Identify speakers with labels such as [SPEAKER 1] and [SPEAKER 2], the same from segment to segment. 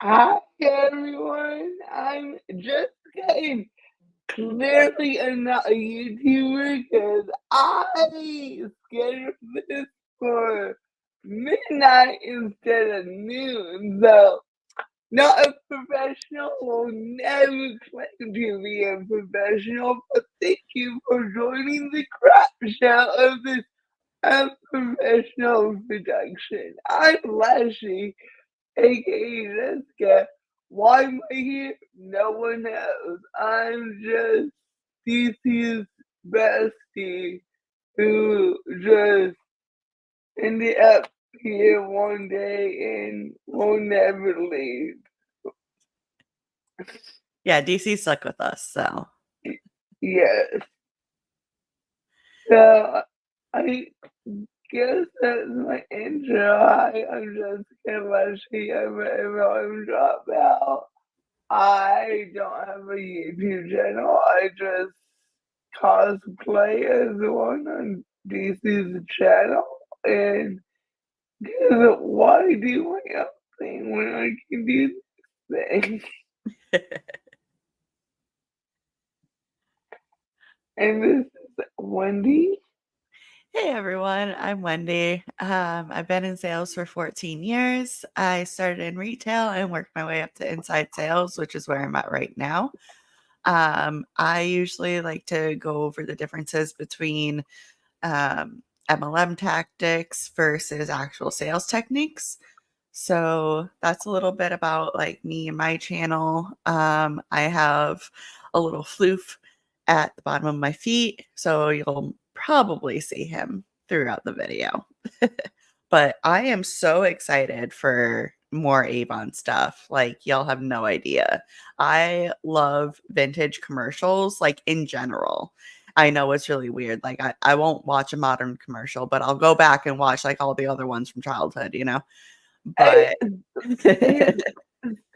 [SPEAKER 1] Hi everyone, I'm just getting clearly I'm not a YouTuber because I scheduled this for midnight instead of noon. So, not a professional, will never claim to be a professional, but thank you for joining the crap show of this unprofessional production. I'm Lashy, aka Jessica. Why am I here? No one knows. I'm just DC's bestie who just ended up here one day and will never leave.
[SPEAKER 2] Yeah, DC stuck with us, so.
[SPEAKER 1] Yes. So I guess that's my intro. Hi, I'm Jessica Leshy. I'm Dropout. I don't have a YouTube channel. I just cosplay as the one on DC's channel. And why do my own thing when I can do this thing? And this is Wendy.
[SPEAKER 2] Hey everyone, I'm Wendy. I've been in sales for 14 years. I started in retail and worked my way up to inside sales, which is where I'm at right now. I usually like to go over the differences between MLM tactics versus actual sales techniques. So that's a little bit about like me and my channel. I have a little floof at the bottom of my feet, so you'll probably see him throughout the video. But I am so excited for more Avon stuff. Like, y'all have no idea. I love vintage commercials, like in general. I know it's really weird. Like, I won't watch a modern commercial, but I'll go back and watch like all the other ones from childhood, you know? But
[SPEAKER 1] It's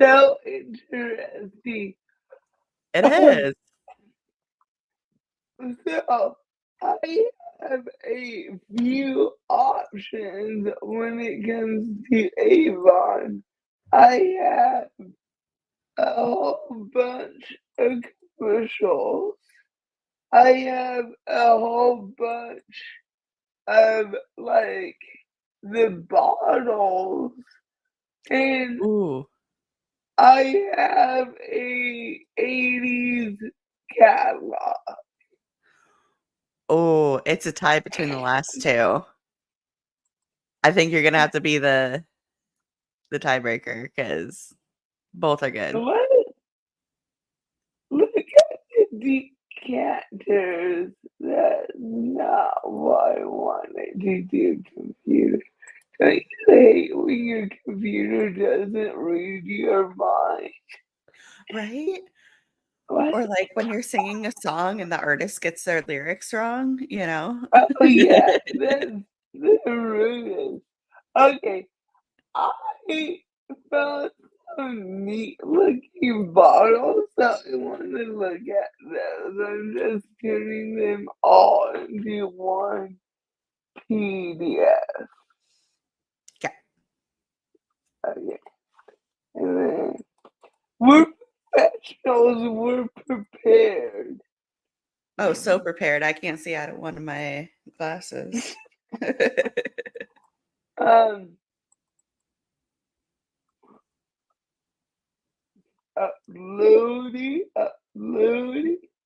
[SPEAKER 1] so interesting.
[SPEAKER 2] it is.
[SPEAKER 1] So I have a few options when it comes to Avon. I have a whole bunch of commercials. I have a whole bunch of like the bottles, and
[SPEAKER 2] Ooh.
[SPEAKER 1] I have a 80s catalog.
[SPEAKER 2] Oh, it's a tie between the last two. I think you're gonna have to be the tiebreaker because both are good.
[SPEAKER 1] What? Look at the decanters. That's not what I wanted to do, computer. Don't you hate when your computer doesn't read your mind?
[SPEAKER 2] Right?
[SPEAKER 1] What?
[SPEAKER 2] Or like when you're singing a song and the artist gets their lyrics wrong, you know?
[SPEAKER 1] Oh yeah, that's the rudest. Okay, I found some neat looking bottles, so I want to look at those. I'm just turning them all into one PDF.
[SPEAKER 2] Yeah.
[SPEAKER 1] Okay, and then we're professionals, we're prepared.
[SPEAKER 2] Oh, so prepared. I can't see out of one of my glasses.
[SPEAKER 1] Um, uploading,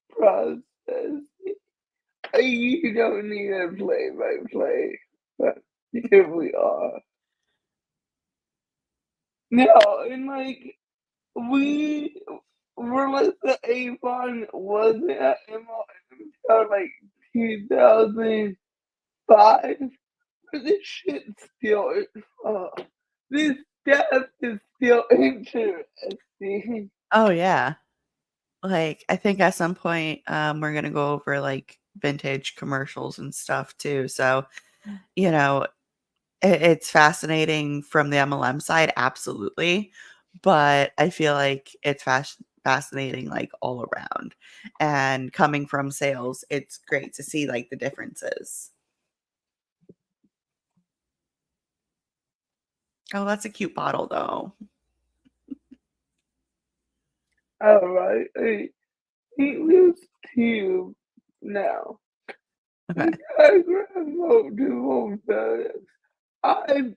[SPEAKER 1] processing. You don't need a play by play, but here we are. No, and like we Melissa Avon wasn't at MLM until like 2005, but this shit still uh, this stuff is still interesting.
[SPEAKER 2] Oh yeah. Like I think at some point we're gonna go over like vintage commercials and stuff too. So, you know, it's fascinating from the MLM side, absolutely, but I feel like it's fascinating, like, all around, and coming from sales, it's great to see, like, the differences. Oh, that's a cute bottle, though.
[SPEAKER 1] Alright, he lives two now.
[SPEAKER 2] Okay.
[SPEAKER 1] We gotta grab multiple photos. I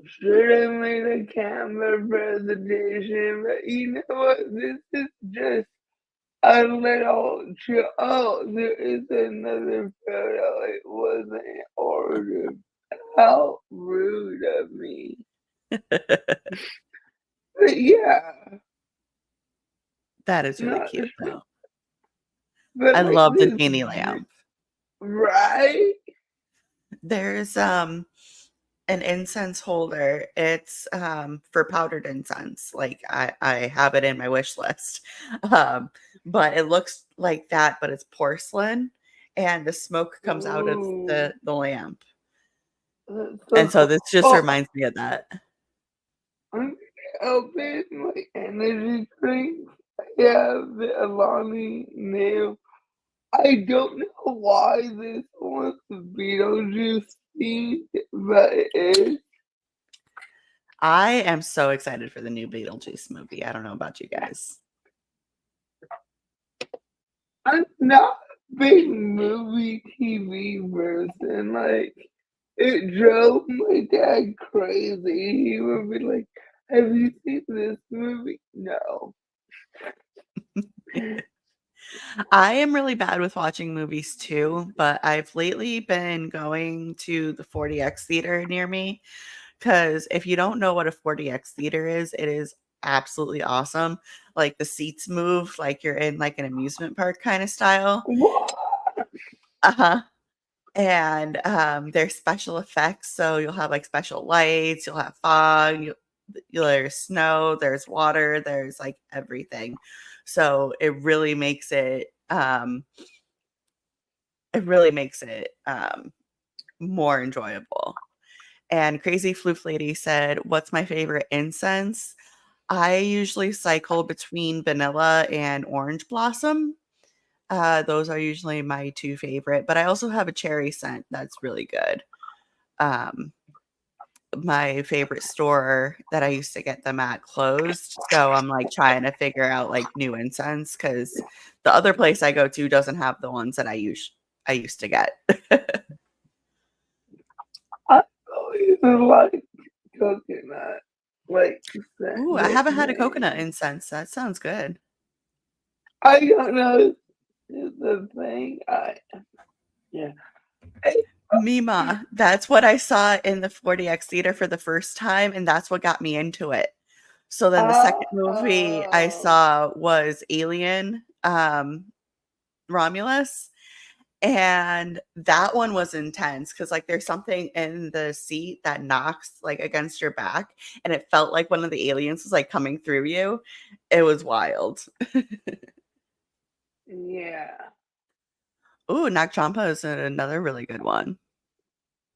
[SPEAKER 1] should have made a camera presentation, but you know what? This is just a little oh, there is another photo. It wasn't ordered. How rude of me. But yeah,
[SPEAKER 2] That is really
[SPEAKER 1] not
[SPEAKER 2] cute, though.
[SPEAKER 1] but
[SPEAKER 2] I
[SPEAKER 1] like
[SPEAKER 2] love the
[SPEAKER 1] this,
[SPEAKER 2] Danny lamp.
[SPEAKER 1] right?
[SPEAKER 2] There's an incense holder. It's for powdered incense. Like I have it in my wish list. Um, but it looks like that, but it's porcelain and the smoke comes out of
[SPEAKER 1] Ooh,
[SPEAKER 2] the lamp.
[SPEAKER 1] that's
[SPEAKER 2] And
[SPEAKER 1] so
[SPEAKER 2] so
[SPEAKER 1] cool.
[SPEAKER 2] this just
[SPEAKER 1] Oh,
[SPEAKER 2] reminds me of that.
[SPEAKER 1] I'm gonna open my energy drink. I have the Alani nail. I don't know why this one's Beetlejuice themed, but it is.
[SPEAKER 2] I am so excited for the new Beetlejuice movie. I don't know about you guys.
[SPEAKER 1] I'm not a big movie TV person. Like, it drove my dad crazy. He would be like, "Have you seen this movie?" No.
[SPEAKER 2] I am really bad with watching movies too, but I've lately been going to the 40X theater near me because if you don't know what a 40X theater is, it is absolutely awesome. Like the seats move like you're in like an amusement park kind of style.
[SPEAKER 1] What?
[SPEAKER 2] Uh-huh. And there's special effects, so you'll have like special lights, you'll have fog, there's snow, there's water, there's like everything. So it really makes it more enjoyable. And Crazy Floof Lady said, "What's my favorite incense?" I usually cycle between vanilla and orange blossom. Those are usually my two favorite, but I also have a cherry scent that's really good. Um, my favorite store that I used to get them at closed, so I'm like trying to figure out like new incense because the other place I go to doesn't have the ones that I used to get.
[SPEAKER 1] I always like coconut, like
[SPEAKER 2] Ooh, I
[SPEAKER 1] scented
[SPEAKER 2] haven't had a coconut
[SPEAKER 1] things.
[SPEAKER 2] incense. That sounds good.
[SPEAKER 1] I don't know. Is the thing. Yeah. I,
[SPEAKER 2] Mima, that's what I saw in the 40X theater for the first time, and that's what got me into it. So then the second movie I
[SPEAKER 1] oh,
[SPEAKER 2] saw was Alien, Romulus, and that one was intense because like there's something in the seat that knocks like against your back, and it felt like one of the aliens was like coming through you. It was wild.
[SPEAKER 1] yeah.
[SPEAKER 2] Ooh, Nak Champa is another really good one.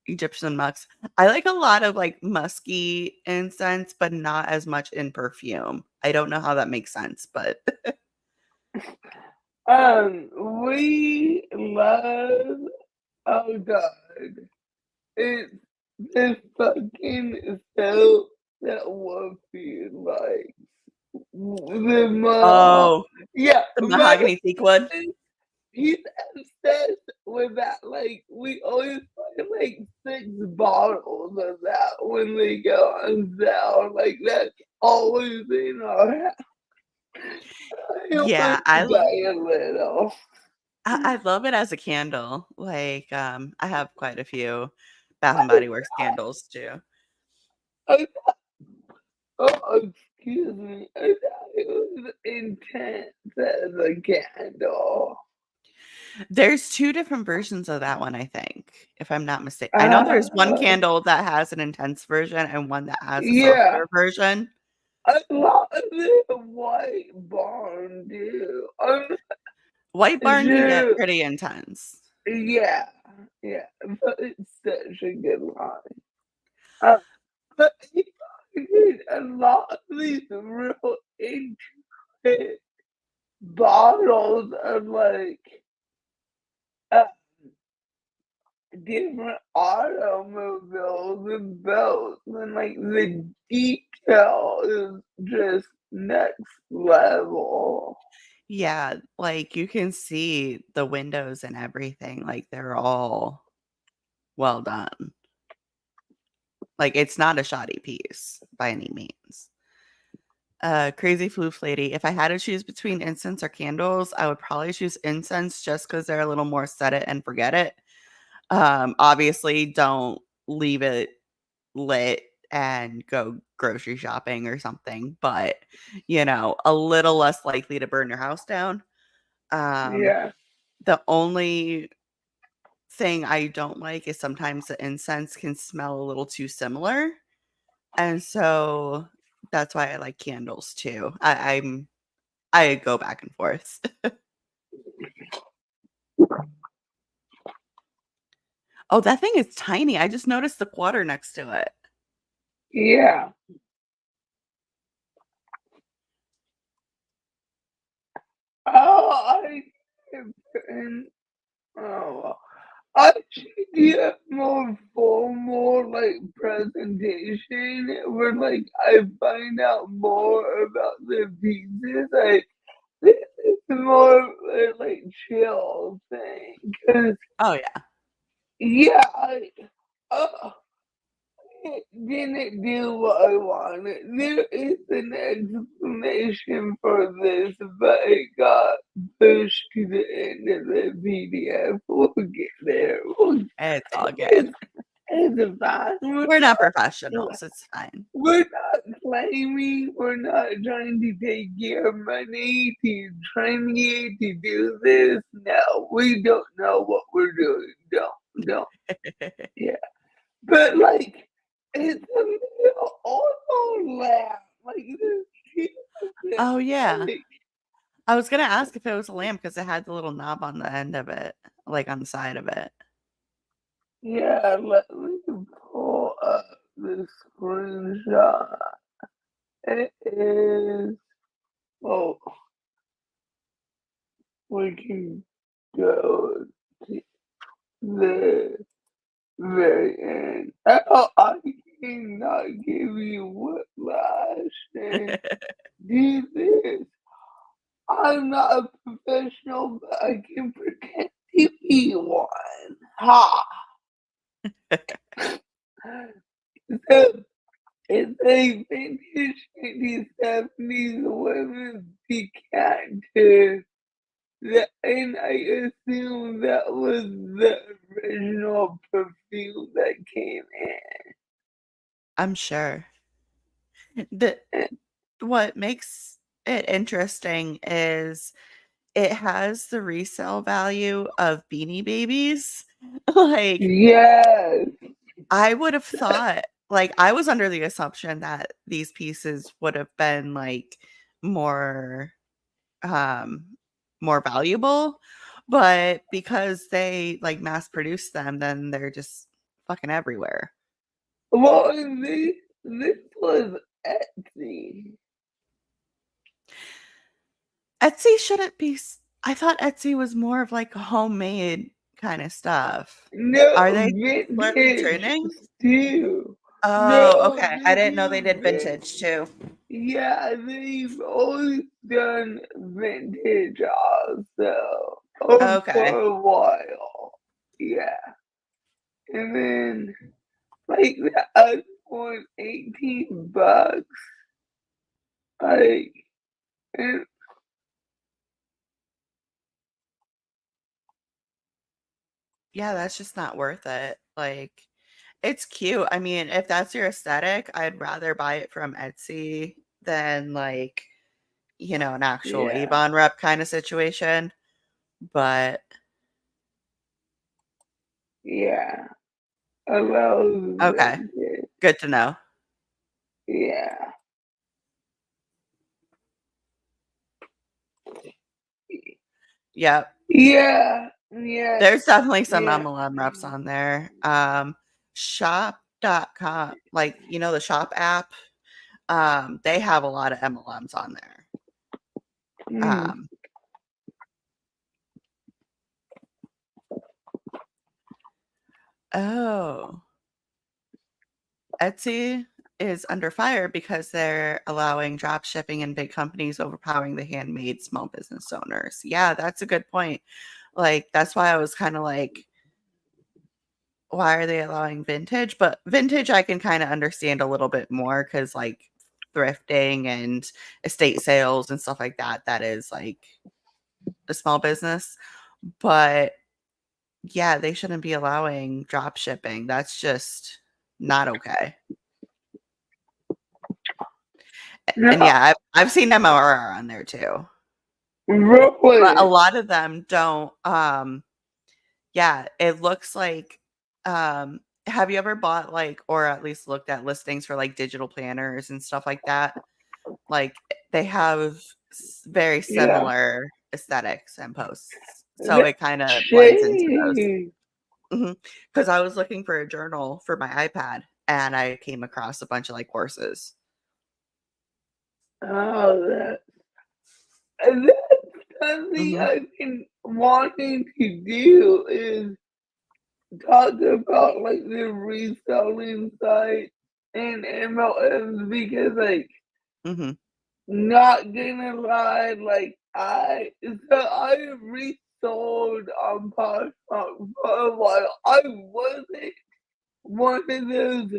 [SPEAKER 2] Egyptian musk. I like a lot of like musky incense, but not as much in perfume. I don't know how that makes sense, but
[SPEAKER 1] We love. Oh God, it's this fucking soap that Whoopi like the
[SPEAKER 2] oh,
[SPEAKER 1] yeah,
[SPEAKER 2] the
[SPEAKER 1] my
[SPEAKER 2] mahogany teak wood.
[SPEAKER 1] he's obsessed with that. Like we always find like 6 bottles of that when they go on sale. Like that's always in our house. I
[SPEAKER 2] Yeah,
[SPEAKER 1] want to buy a little.
[SPEAKER 2] I love it as a candle. Like, I have quite a few Bath and Body Works candles too.
[SPEAKER 1] I, oh, excuse me. I thought it was intense as a candle.
[SPEAKER 2] There's 2 different versions of that one, I think, if I'm not mistaken. I know there's one
[SPEAKER 1] Uh,
[SPEAKER 2] candle that has an intense version and one that has a
[SPEAKER 1] yeah,
[SPEAKER 2] softer version.
[SPEAKER 1] a lot of the white barn do. I'm not
[SPEAKER 2] White Barn can get
[SPEAKER 1] sure.
[SPEAKER 2] pretty intense.
[SPEAKER 1] Yeah, yeah, but it's such a good line. Uh, but he did a lot of these real intricate bottles of like uh, different automobiles and belts, and like the detail is just next level.
[SPEAKER 2] Yeah, like, you can see the windows and everything, like, they're all well done. Like, it's not a shoddy piece by any means. Crazy Floof Lady, if I had to choose between incense or candles, I would probably choose incense just because 'cause they're a little more set it and forget it. Obviously, don't leave it lit and go grocery shopping or something, but, a little less likely to burn your house down. Um,
[SPEAKER 1] Yeah,
[SPEAKER 2] the only thing I don't like is sometimes the incense can smell a little too similar, and so that's why I like candles too. I go back and forth. Oh, that thing is tiny. I just noticed the quarter next to it.
[SPEAKER 1] yeah. Oh, and oh, I should get more formal like presentation where like I find out more about the pieces. Like this is more like chill thing. Cause
[SPEAKER 2] Oh, yeah.
[SPEAKER 1] yeah, uh, it didn't do what I wanted. There is an explanation for this, but it got pushed to the end of the PDF. We'll get there.
[SPEAKER 2] It's all good.
[SPEAKER 1] It's, it's fine.
[SPEAKER 2] We're not professionals, it's fine.
[SPEAKER 1] We're not claiming, we're not trying to take your money to train you to do this. No, we don't know what we're doing. Don't. Yeah. But like, it's a little overlap. Like this cute
[SPEAKER 2] Oh, yeah.
[SPEAKER 1] like
[SPEAKER 2] I was gonna ask if it was a lamp because it had the little knob on the end of it, like, on the side of it.
[SPEAKER 1] yeah, let me pull up the screenshot. It is oh we can go to the very end. Oh, I cannot give you whiplash and do this. I'm not a professional, but I can pretend to be one. Ha! So, it's a vintage 1970s women's decanter. And I assume that was the original perfume that came
[SPEAKER 2] I'm sure. The
[SPEAKER 1] in.
[SPEAKER 2] what makes it interesting is it has the resale value of Beanie Babies. Like,
[SPEAKER 1] Yes,
[SPEAKER 2] I would have thought like, I was under the assumption that these pieces would have been, like, more, um, more valuable, but because they, like, mass produce them, then they're just fucking everywhere.
[SPEAKER 1] well, and this was Etsy.
[SPEAKER 2] Etsy shouldn't be s I thought Etsy was more of, like, a homemade kinda stuff. Are
[SPEAKER 1] No,
[SPEAKER 2] they similarly
[SPEAKER 1] vintage
[SPEAKER 2] trending?
[SPEAKER 1] too.
[SPEAKER 2] Oh,
[SPEAKER 1] No,
[SPEAKER 2] okay. I
[SPEAKER 1] they
[SPEAKER 2] didn't know they
[SPEAKER 1] do
[SPEAKER 2] did
[SPEAKER 1] vin
[SPEAKER 2] vintage too.
[SPEAKER 1] yeah, they've always done vintage also, or
[SPEAKER 2] Okay.
[SPEAKER 1] for a while. Yeah, and then, like, the other one, 18 bucks, like, and
[SPEAKER 2] Yeah, that's just not worth it. Like, it's cute. I mean, if that's your aesthetic, I'd rather buy it from Etsy than, like, an actual
[SPEAKER 1] yeah,
[SPEAKER 2] Avon rep kinda situation, but
[SPEAKER 1] yeah, I love
[SPEAKER 2] okay,
[SPEAKER 1] vintage,
[SPEAKER 2] good to know.
[SPEAKER 1] yeah.
[SPEAKER 2] Yep.
[SPEAKER 1] Yeah, yeah,
[SPEAKER 2] There's definitely some
[SPEAKER 1] yeah.
[SPEAKER 2] MLM reps on there. Shop.com, like, the shop app, they have a lot of MLMs on there.
[SPEAKER 1] Mm.
[SPEAKER 2] Um, oh, Etsy? is under fire because they're allowing drop shipping and big companies overpowering the handmade small business owners. Yeah, that's a good point. Like, that's why I was kind of like, why are they allowing vintage? But vintage, I can kind of understand a little bit more because, like, thrifting and estate sales and stuff like that, that is like a small business. But yeah, they shouldn't be allowing drop shipping. That's just not okay. And
[SPEAKER 1] No,
[SPEAKER 2] yeah, I've seen MRR on there too. But a
[SPEAKER 1] really.
[SPEAKER 2] lot of them don't, yeah, it looks like, have you ever bought, like, or at least looked at listings for, like, digital planners and stuff like that? Like, they have very
[SPEAKER 1] Yeah,
[SPEAKER 2] similar aesthetics and posts, so
[SPEAKER 1] that's
[SPEAKER 2] it kinda blends into those.
[SPEAKER 1] shady.
[SPEAKER 2] Because I was looking for a journal for my iPad, and I came across a bunch of, like, horses.
[SPEAKER 1] Oh, that's something
[SPEAKER 2] Mhm,
[SPEAKER 1] I've been wanting to do is talk about like the reselling site and MLMs because like
[SPEAKER 2] mhm,
[SPEAKER 1] not gonna lie, like I resold on Poshmark for a while. I wasn't one of those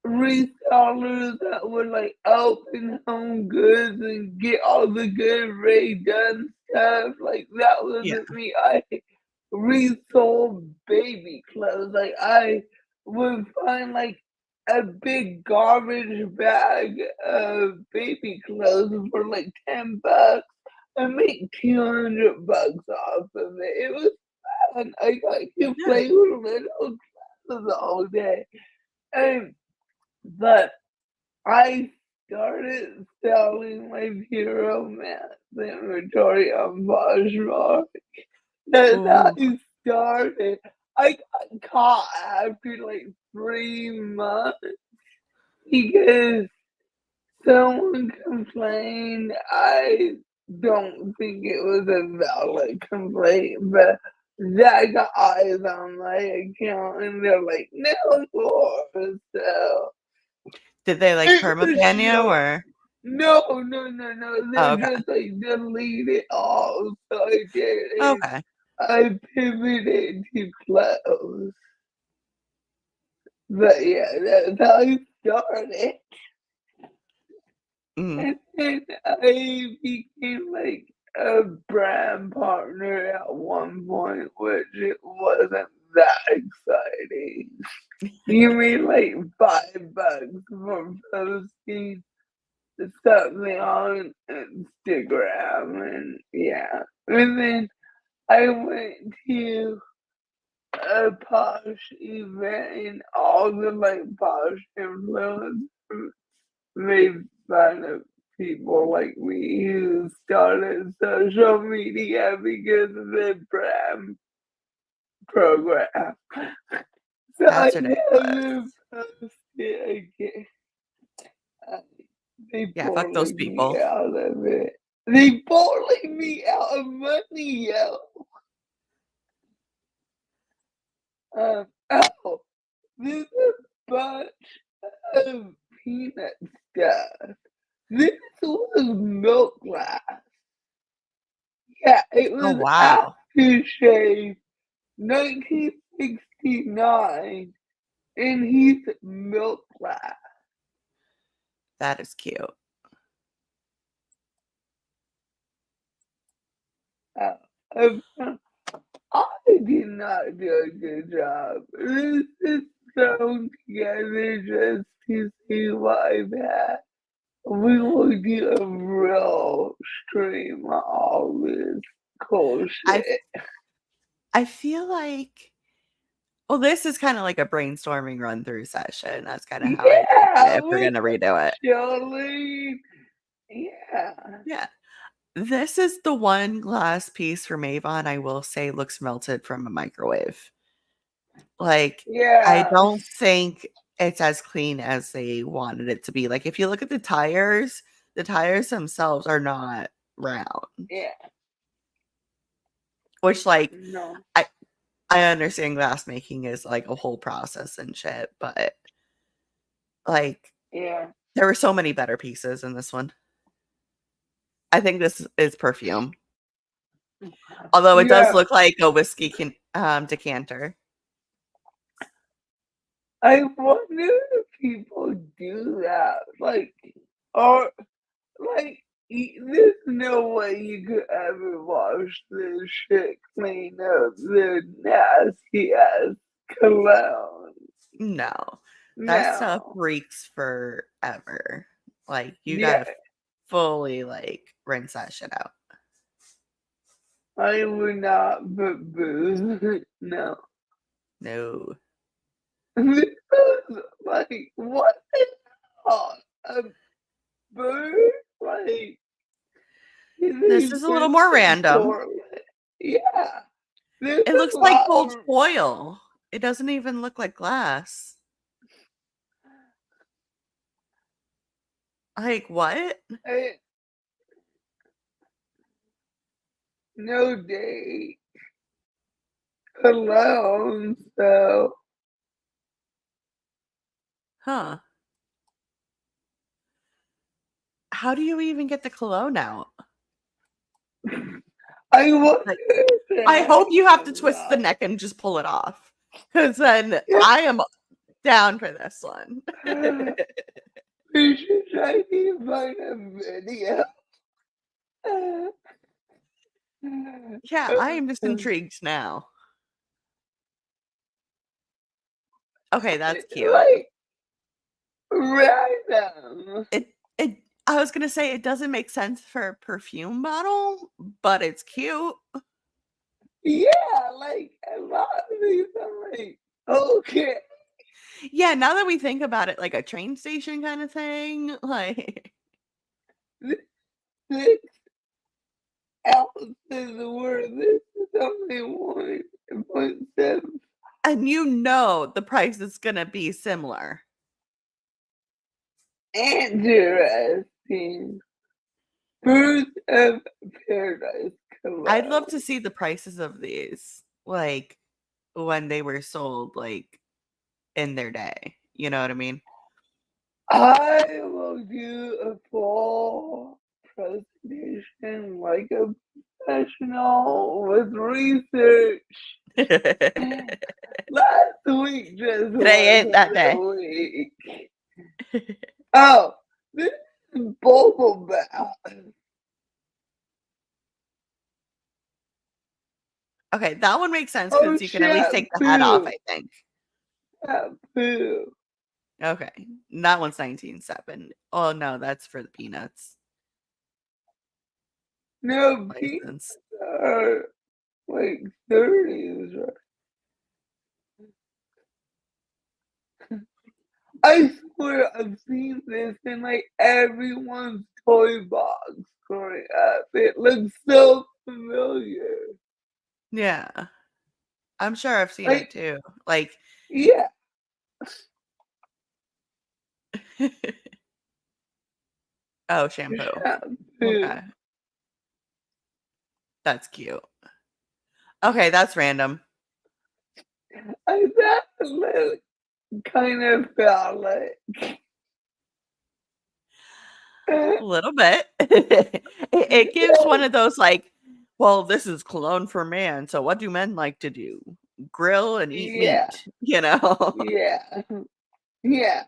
[SPEAKER 1] resellers that would like open home goods and get all the good Ray done stuff. Like that
[SPEAKER 2] yeah,
[SPEAKER 1] wasn't me. I resold baby clothes. Like I would find like a big garbage bag of baby clothes for like $10 and make $200 off of it. It was fun. I got to
[SPEAKER 2] yeah.
[SPEAKER 1] play with little clothes all day. And but I started selling my hero mass inventory on Poshmark. That's how
[SPEAKER 2] Ooh,
[SPEAKER 1] I started. I got caught after like 3 months because someone complained. I don't think it was a valid complaint, but that got eyes on my account and they're like, no more. So
[SPEAKER 2] did they, like,
[SPEAKER 1] it was
[SPEAKER 2] permaban you,
[SPEAKER 1] short.
[SPEAKER 2] or
[SPEAKER 1] No, no, no, no.
[SPEAKER 2] oh,
[SPEAKER 1] They're
[SPEAKER 2] okay,
[SPEAKER 1] just like delete it all. So I did, and
[SPEAKER 2] okay,
[SPEAKER 1] I pivoted to clothes. But yeah, that's how I started.
[SPEAKER 2] mhm,
[SPEAKER 1] And then I became like a brand partner at one point, which it wasn't that exciting. You mean like $5 for posting something on Instagram and yeah. And then I went to a posh event and all the like posh influencers made fun of people like me who started social media because of the brand program. So I
[SPEAKER 2] that's ridiculous.
[SPEAKER 1] never posted again. Uh, They
[SPEAKER 2] Yeah, fuck those
[SPEAKER 1] bullied me
[SPEAKER 2] people.
[SPEAKER 1] out of it. They bullied me out of money, yo. Oh, this is a bunch of peanut stuff. This was milk glass. Yeah, it
[SPEAKER 2] Oh,
[SPEAKER 1] was
[SPEAKER 2] wow,
[SPEAKER 1] aftershave 1969, and he's milk glass.
[SPEAKER 2] that is cute.
[SPEAKER 1] Uh, um, I did not do a good job. This is thrown together just to see what I've had. We will do a real stream on all this cool
[SPEAKER 2] I
[SPEAKER 1] shit.
[SPEAKER 2] I feel like, well, this is kinda like a brainstorming run-through session. That's kinda how I take it
[SPEAKER 1] Yeah,
[SPEAKER 2] if we're
[SPEAKER 1] we're
[SPEAKER 2] gonna
[SPEAKER 1] just
[SPEAKER 2] redo it.
[SPEAKER 1] chilling. Yeah.
[SPEAKER 2] Yeah. This is the one glass piece from Avon I will say looks melted from a microwave. Like, I
[SPEAKER 1] Yeah.
[SPEAKER 2] don't think it's as clean as they wanted it to be. Like, if you look at the tires themselves are not round,
[SPEAKER 1] Yeah.
[SPEAKER 2] which, like,
[SPEAKER 1] No.
[SPEAKER 2] I I understand glass making is, like, a whole process and shit, but Like,
[SPEAKER 1] Yeah.
[SPEAKER 2] there were so many better pieces in this one. I think this is perfume. Although it does
[SPEAKER 1] Yeah.
[SPEAKER 2] look like a whiskey decanter.
[SPEAKER 1] I wonder if people do that. Like, or, like, there's no way you could ever wash this shit clean of the nasty ass cologne.
[SPEAKER 2] No. That stuff
[SPEAKER 1] No.
[SPEAKER 2] reeks forever. Like, you
[SPEAKER 1] Yeah.
[SPEAKER 2] gotta fully, like, rinse that shit out.
[SPEAKER 1] I would not put booze. No.
[SPEAKER 2] No.
[SPEAKER 1] Because, like, what the hell? A bird? Like,
[SPEAKER 2] This
[SPEAKER 1] they
[SPEAKER 2] is a little
[SPEAKER 1] put
[SPEAKER 2] more
[SPEAKER 1] the
[SPEAKER 2] random.
[SPEAKER 1] toilet. Yeah. There's
[SPEAKER 2] It
[SPEAKER 1] a
[SPEAKER 2] looks like
[SPEAKER 1] lot
[SPEAKER 2] gold
[SPEAKER 1] of
[SPEAKER 2] foil. It doesn't even look like glass. Like, what?
[SPEAKER 1] eh, no date alone, so
[SPEAKER 2] Huh. How do you even get the cologne out?
[SPEAKER 1] I wonder
[SPEAKER 2] Like,
[SPEAKER 1] if
[SPEAKER 2] I
[SPEAKER 1] that
[SPEAKER 2] hope you have to
[SPEAKER 1] comes
[SPEAKER 2] twist the
[SPEAKER 1] out.
[SPEAKER 2] neck and just pull it off. Because then I am down for this one.
[SPEAKER 1] We should try to find a video.
[SPEAKER 2] Yeah, I am just intrigued now. Okay, that's cute.
[SPEAKER 1] Like, random.
[SPEAKER 2] It I was gonna say it doesn't make sense for a perfume bottle, but it's cute.
[SPEAKER 1] Yeah, like, a lot of these, I'm like, okay.
[SPEAKER 2] Yeah, now that we think about it, like a train station kind of thing, like,
[SPEAKER 1] This 6 ounces worth. This is only 1.7.
[SPEAKER 2] and you know the price is gonna be similar.
[SPEAKER 1] Interesting. Birds of Paradise
[SPEAKER 2] I'd love
[SPEAKER 1] cologne.
[SPEAKER 2] to see the prices of these, like, when they were sold, like, in their day. You know what I mean?
[SPEAKER 1] I will do a full presentation like a professional with research.
[SPEAKER 2] Today
[SPEAKER 1] Last week just
[SPEAKER 2] ain't
[SPEAKER 1] wasn't
[SPEAKER 2] that
[SPEAKER 1] the
[SPEAKER 2] day.
[SPEAKER 1] week. Oh, this is bubble bath.
[SPEAKER 2] Okay, that one makes sense
[SPEAKER 1] Oh,
[SPEAKER 2] because you can at least take the hat off, I think.
[SPEAKER 1] shampoo.
[SPEAKER 2] Okay, that one's 19.7. Oh, no, that's for the peanuts
[SPEAKER 1] No, peanuts
[SPEAKER 2] license.
[SPEAKER 1] are like 30s. I swear I've seen this in like everyone's toy box growing up. It looks so familiar.
[SPEAKER 2] Yeah, I'm sure I've seen it
[SPEAKER 1] Like,
[SPEAKER 2] too. Like,
[SPEAKER 1] yeah,
[SPEAKER 2] oh, shampoo.
[SPEAKER 1] shampoo.
[SPEAKER 2] Okay, that's cute. Okay, that's random.
[SPEAKER 1] I that look kind of phallic.
[SPEAKER 2] A little bit. It gives one of those, like, well, this is cologne for man. So what do men like to do? Grill and eat
[SPEAKER 1] Yeah,
[SPEAKER 2] meat, you know?
[SPEAKER 1] yeah, yeah.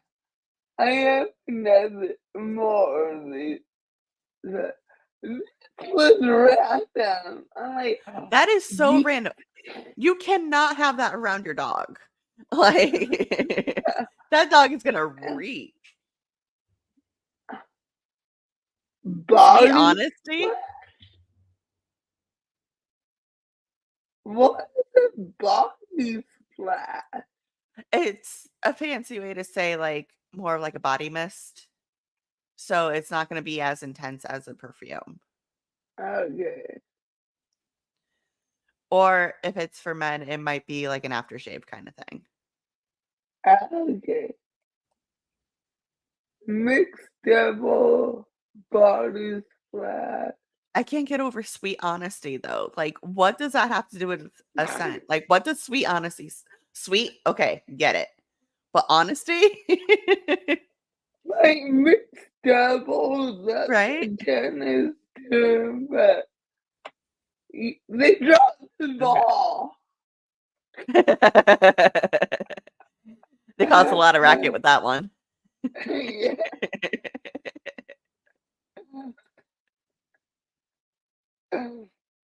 [SPEAKER 1] I have another more of these. This was random. I'm like,
[SPEAKER 2] That is so
[SPEAKER 1] ye-
[SPEAKER 2] random. You cannot have that around your dog. Like, that dog is gonna reek. Sweet
[SPEAKER 1] body
[SPEAKER 2] honesty?
[SPEAKER 1] splat? What is a body splat?
[SPEAKER 2] It's a fancy way to say, like, more of like a body mist. So it's not gonna be as intense as a perfume.
[SPEAKER 1] Okay,
[SPEAKER 2] Or if it's for men, it might be like an aftershave kind of thing.
[SPEAKER 1] okay. Mixed double body splat.
[SPEAKER 2] I can't get over sweet honesty though. Like, what does that have to do with a scent? Like, what does sweet honesty sweet? Okay, get it. But honesty?
[SPEAKER 1] like mixed doubles, that's
[SPEAKER 2] Right?
[SPEAKER 1] a tennis term, but they dropped the
[SPEAKER 2] Okay.
[SPEAKER 1] ball.
[SPEAKER 2] They caused a lot of racket with that one.
[SPEAKER 1] Yeah.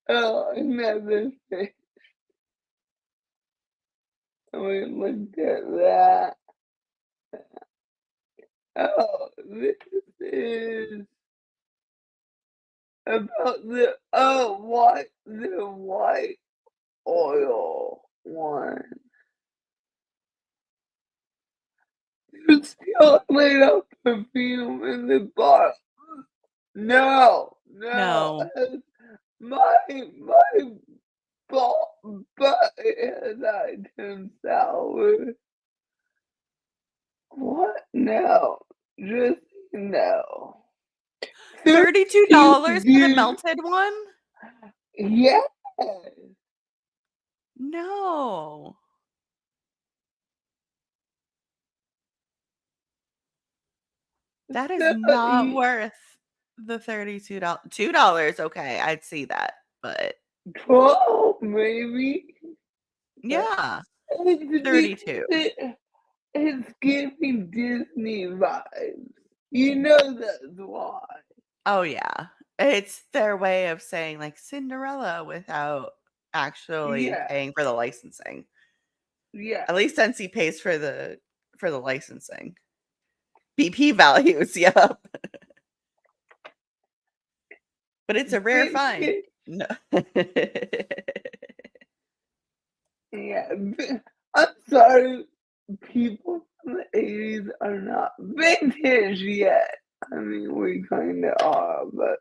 [SPEAKER 1] Oh, another thing. We looked at that. Oh, this is about the white oil one. There's still a little perfume in the bottle. No, no,
[SPEAKER 2] No.
[SPEAKER 1] my butt has item sour. What? No, just no.
[SPEAKER 2] $32 for the
[SPEAKER 1] Dude,
[SPEAKER 2] melted one?
[SPEAKER 1] yes.
[SPEAKER 2] No. That is
[SPEAKER 1] So,
[SPEAKER 2] not worth the $32. $2, okay, I'd see that, but
[SPEAKER 1] 12 maybe.
[SPEAKER 2] yeah,
[SPEAKER 1] It's
[SPEAKER 2] 32.
[SPEAKER 1] because it's giving Disney vibes. You know that's why.
[SPEAKER 2] Oh, yeah. It's their way of saying, like, Cinderella without actually
[SPEAKER 1] Yeah,
[SPEAKER 2] paying for the licensing.
[SPEAKER 1] yeah.
[SPEAKER 2] At least since he pays for the licensing. BP values, yep. But it's a rare
[SPEAKER 1] It,
[SPEAKER 2] find.
[SPEAKER 1] it,
[SPEAKER 2] No.
[SPEAKER 1] yeah. I'm sorry, people from the 80s are not vintage yet. I mean, we kind of are, but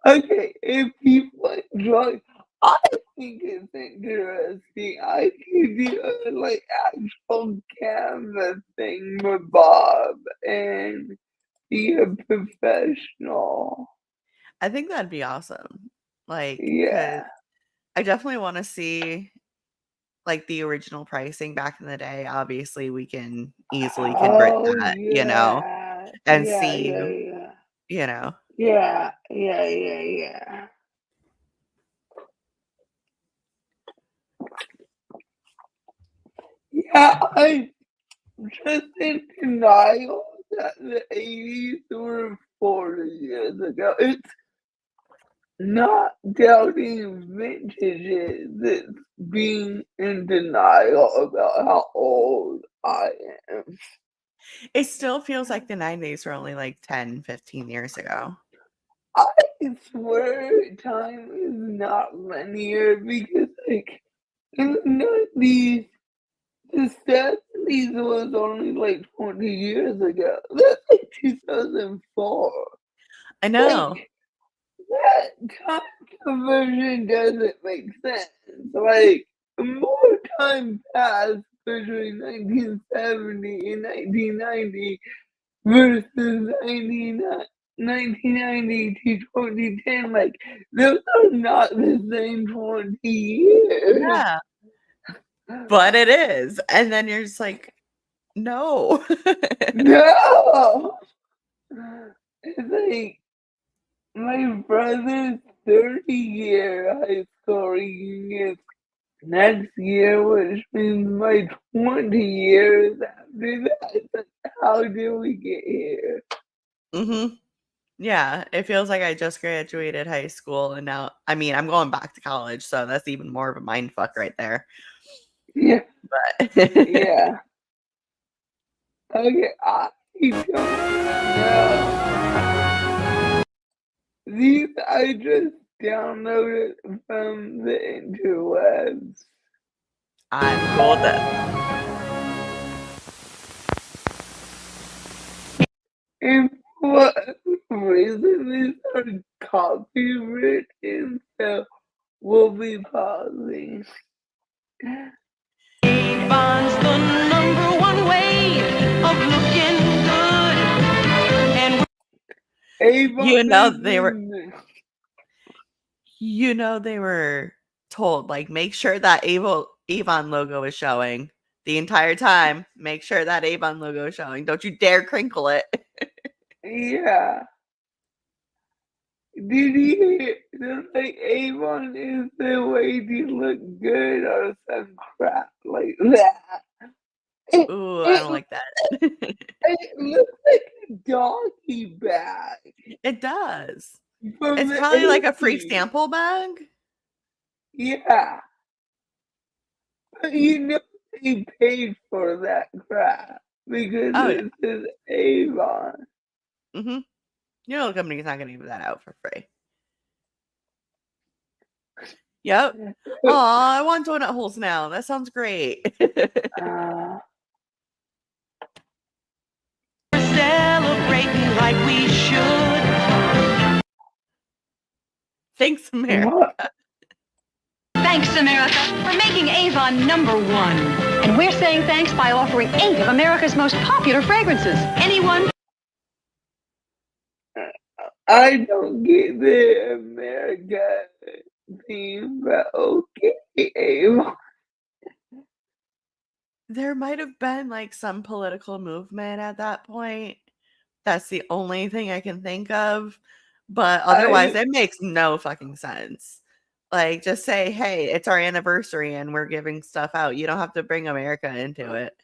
[SPEAKER 1] okay, if people enjoy, I think it's interesting. I could do a like actual canvas thing with Bob and be a professional.
[SPEAKER 2] I think that'd be awesome. Like, cause
[SPEAKER 1] Yeah.
[SPEAKER 2] I definitely wanna see, like, the original pricing back in the day. Obviously, we can easily convert
[SPEAKER 1] Oh
[SPEAKER 2] that, you know,
[SPEAKER 1] yeah.
[SPEAKER 2] and
[SPEAKER 1] Yeah,
[SPEAKER 2] see,
[SPEAKER 1] yeah, yeah.
[SPEAKER 2] you know.
[SPEAKER 1] Yeah, yeah, yeah, yeah. Yeah, I'm just in denial that the 80s were 40 years ago. It's not doubting vintages, it's being in denial about how old I am.
[SPEAKER 2] It still feels like the '90s were only, like, 10, 15 years ago.
[SPEAKER 1] I swear time is not linear because, like, in the 90s, the 70s was only like 20 years ago. That's like 2004.
[SPEAKER 2] I know.
[SPEAKER 1] Like, that time conversion doesn't make sense. Like, more time passed between 1970 and 1990 versus 1990 to 2010. Like, those are not the same 20 years.
[SPEAKER 2] Yeah, but it is, and then you're just like, "No."
[SPEAKER 1] No! It's like my brother's 30-year high school reunion next year, which means my 20 years after that. It's like, how did we get here?
[SPEAKER 2] Mhm. Yeah, it feels like I just graduated high school and now I mean, I'm going back to college, so that's even more of a mind fuck right there.
[SPEAKER 1] Yeah,
[SPEAKER 2] But
[SPEAKER 1] yeah. Okay, I don't know. These I just downloaded from the interwebs.
[SPEAKER 2] I'm cool with it.
[SPEAKER 1] And for whatever reason, these are copywritten, so we'll be pausing.
[SPEAKER 3] Avon's the number one way of looking good. And
[SPEAKER 2] You
[SPEAKER 1] Avon
[SPEAKER 2] know
[SPEAKER 1] is
[SPEAKER 2] they were
[SPEAKER 1] in the
[SPEAKER 2] you know they were told, like, "Make sure that Avon logo is showing. the entire time. Make sure that Avon logo is showing. Don't you dare crinkle it.
[SPEAKER 1] Yeah. Did you hear that like Avon is the way to look good or some crap like that? It,
[SPEAKER 2] Ooh, I don't
[SPEAKER 1] it,
[SPEAKER 2] like that.
[SPEAKER 1] it looks like a doggy bag
[SPEAKER 2] It does.
[SPEAKER 1] from
[SPEAKER 2] It's
[SPEAKER 1] the
[SPEAKER 2] probably like a free
[SPEAKER 1] 80s.
[SPEAKER 2] sample bag.
[SPEAKER 1] Yeah. But you know they paid for that crap because
[SPEAKER 2] Oh, yeah.
[SPEAKER 1] it says Avon.
[SPEAKER 2] Mm-hmm. You know the company's not going to give that out for free. Yep. Oh, I want donut holes now. That sounds great.
[SPEAKER 1] Uh,
[SPEAKER 3] Celebrating like we should.
[SPEAKER 2] Thanks, America.
[SPEAKER 1] what?
[SPEAKER 4] Thanks, America, for making Avon #1. And we're saying thanks by offering 8 of America's most popular fragrances. Anyone?
[SPEAKER 1] I don't get the America theme, but okay, Avon.
[SPEAKER 2] There might have been like some political movement at that point. That's the only thing I can think of. But otherwise, it makes no fucking sense. Like, just say, hey, it's our anniversary and we're giving stuff out. You don't have to bring America into it.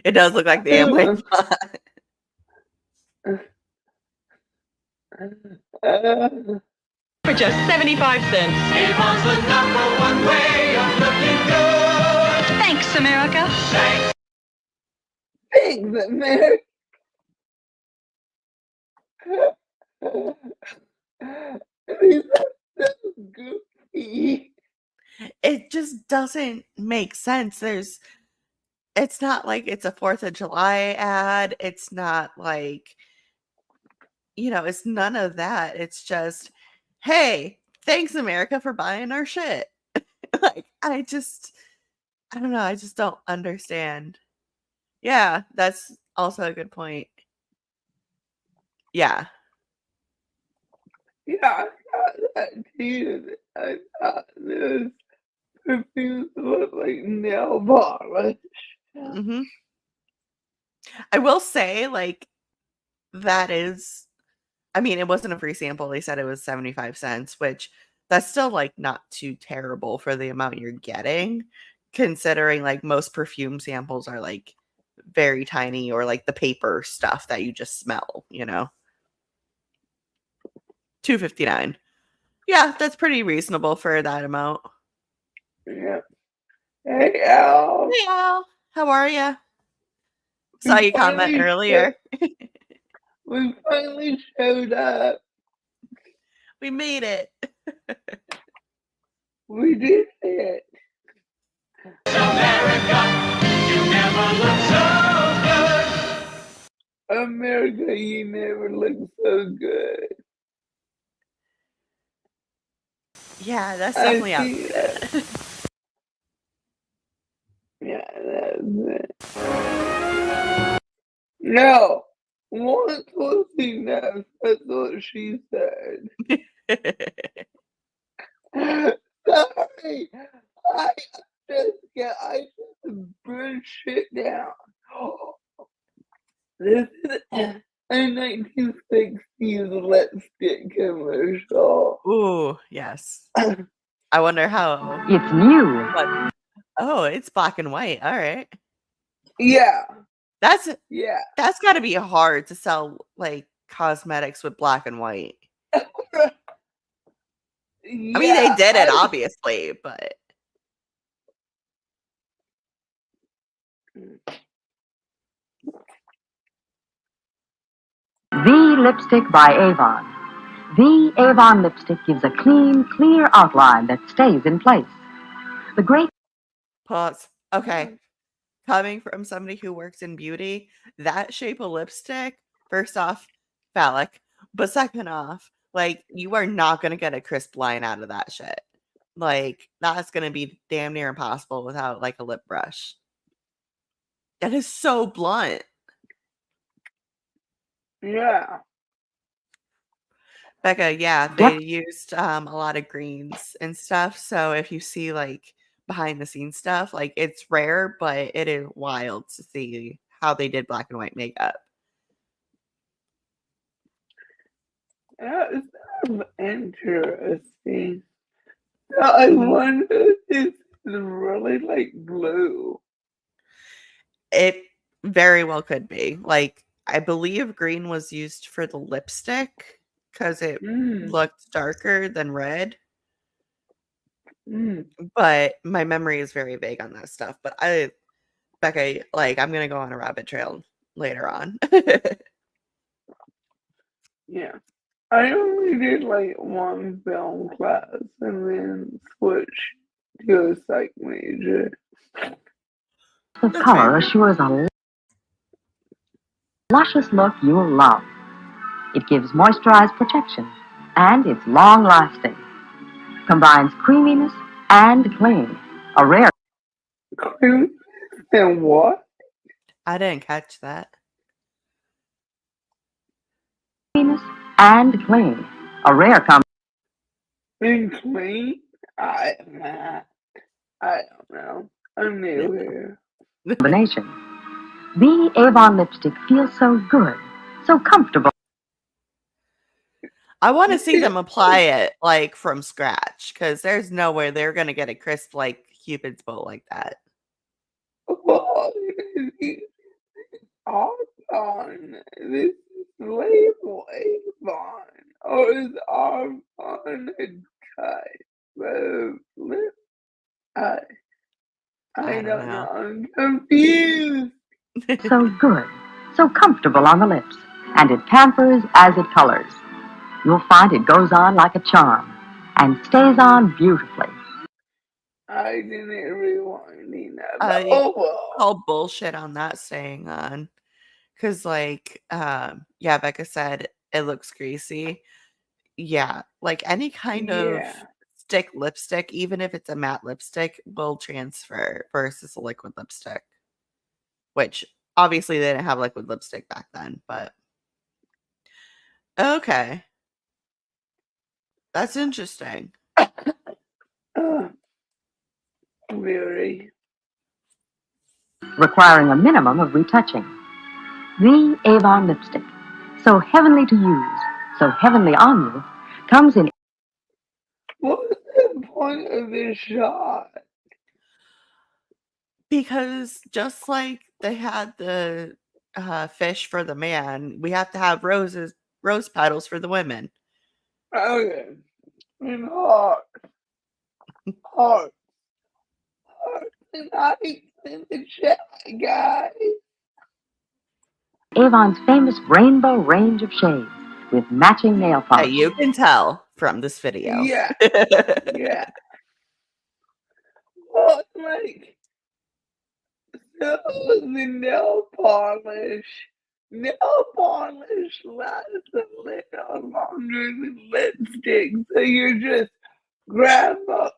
[SPEAKER 2] It does look like the Amway font.
[SPEAKER 4] For just 75 cents.
[SPEAKER 3] Avon's the #1 way of looking good.
[SPEAKER 4] Thanks, America.
[SPEAKER 1] Thanks, America. These are so goofy.
[SPEAKER 2] It just doesn't make sense. It's not like it's a 4th of July ad. It's not like, it's none of that. It's just, hey, thanks, America, for buying our shit. Like, I don't know. I just don't understand. Yeah, that's also a good point. Yeah.
[SPEAKER 1] Yeah, I thought that too. I thought those perfumes look like nail polish.
[SPEAKER 2] Hmm. I will say, like, that is, I mean, it wasn't a free sample. They said it was 75 cents, which that's still like not too terrible for the amount you're getting, considering like most perfume samples are like very tiny or like the paper stuff that you just smell, $2.59. Yeah, that's pretty reasonable for that amount.
[SPEAKER 1] Yeah. Hey, Al.
[SPEAKER 2] Hey Al, how are you? Saw
[SPEAKER 1] We
[SPEAKER 2] you comment
[SPEAKER 1] finally
[SPEAKER 2] earlier.
[SPEAKER 1] we finally showed up.
[SPEAKER 2] We made it.
[SPEAKER 1] We did it.
[SPEAKER 3] America, you never look so good.
[SPEAKER 1] America, you never look so good.
[SPEAKER 2] Yeah, that's
[SPEAKER 1] I
[SPEAKER 2] definitely out
[SPEAKER 1] see
[SPEAKER 2] there.
[SPEAKER 1] that. Yeah, that's it. No, once was enough. That's what she said. Sorry, I just burn shit down. This is a 1960s lipstick commercial.
[SPEAKER 2] Ooh, yes. I wonder how.
[SPEAKER 4] It's new.
[SPEAKER 2] Oh, it's black and white. All right.
[SPEAKER 1] Yeah,
[SPEAKER 2] That's
[SPEAKER 1] yeah.
[SPEAKER 2] that's got to be hard to sell like cosmetics with black and white. I mean, they
[SPEAKER 1] Yeah,
[SPEAKER 2] did it obviously, but
[SPEAKER 5] The Lipstick by Avon. The Avon lipstick gives a clean, clear outline that stays in place. The great
[SPEAKER 2] pause. Okay. Coming from somebody who works in beauty, that shape of lipstick, first off, phallic, but second off, like you are not going to get a crisp line out of that shit. Like that's going to be damn near impossible without like a lip brush. That is so blunt.
[SPEAKER 1] yeah.
[SPEAKER 2] Becca, yeah, they used a lot of greens and stuff. So if you see like behind the scenes stuff. Like, it's rare, but it is wild to see how they did black and white makeup.
[SPEAKER 1] That's interesting. I wonder if this is really like blue.
[SPEAKER 2] It very well could be. Like, I believe green was used for the lipstick because it looked darker than red. But my memory is very vague on that stuff. But Becca, like, I'm gonna go on a rabbit trail later on.
[SPEAKER 1] Yeah. I only did like one film class and then switched to a psych major.
[SPEAKER 5] The color assures a luscious look you'll love. It gives moisturized protection, and it's long-lasting. Combines creaminess and cling, a rare
[SPEAKER 1] And what?
[SPEAKER 2] I didn't catch that.
[SPEAKER 5] creaminess and cling, a rare
[SPEAKER 1] And clean? I don't know. I'm new here.
[SPEAKER 5] combination. The Avon lipstick feels so good, so comfortable.
[SPEAKER 2] I want to see them apply it like from scratch because there's no way they're gonna get a crisp like Cupid's bow like that.
[SPEAKER 1] Avon. This is label Avon. Or is Avon a type of lip? I don't know. I'm confused.
[SPEAKER 5] So good, so comfortable on the lips, and it pampers as it colors. You'll find it goes on like a charm and stays on beautifully.
[SPEAKER 1] I didn't rewinding that.
[SPEAKER 2] I call bullshit on that staying on. Cause like yeah, Becca said it looks greasy. Yeah, like any kind of stick lipstick, even if it's a matte lipstick, will transfer versus a liquid lipstick. Which obviously they didn't have liquid lipstick back then, but okay. That's interesting.
[SPEAKER 1] Very.
[SPEAKER 5] Requiring a minimum of retouching. The Avon lipstick, so heavenly to use, so heavenly on you, comes in.
[SPEAKER 1] What was the point of this shot?
[SPEAKER 2] Because just like they had the fish for the man, we have to have rose petals for the women.
[SPEAKER 1] Okay. And heart. Heart. And I in the chat, guys.
[SPEAKER 5] Avon's famous rainbow range of shades with matching nail polish.
[SPEAKER 2] You can tell from this video.
[SPEAKER 1] Yeah. Yeah. Well, like, so the nail polish lasts a little longer than lipstick, so you're just grab up.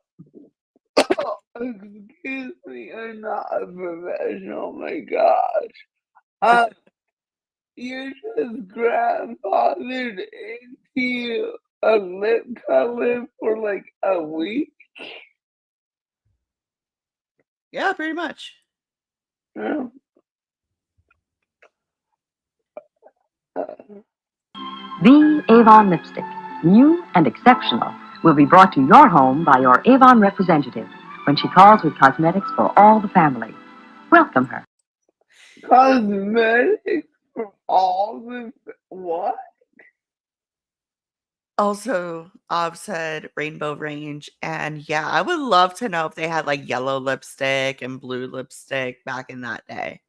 [SPEAKER 1] Excuse me, I'm not a professional. Oh my gosh. You just grandfathered into a lip color for like a week?
[SPEAKER 2] Yeah, pretty much.
[SPEAKER 5] The Avon lipstick, new and exceptional, will be brought to your home by your Avon representative when she calls with cosmetics for all the family. Welcome her.
[SPEAKER 1] Cosmetics for all the what?
[SPEAKER 2] Also, I've said rainbow range, and yeah, I would love to know if they had like yellow lipstick and blue lipstick back in that day.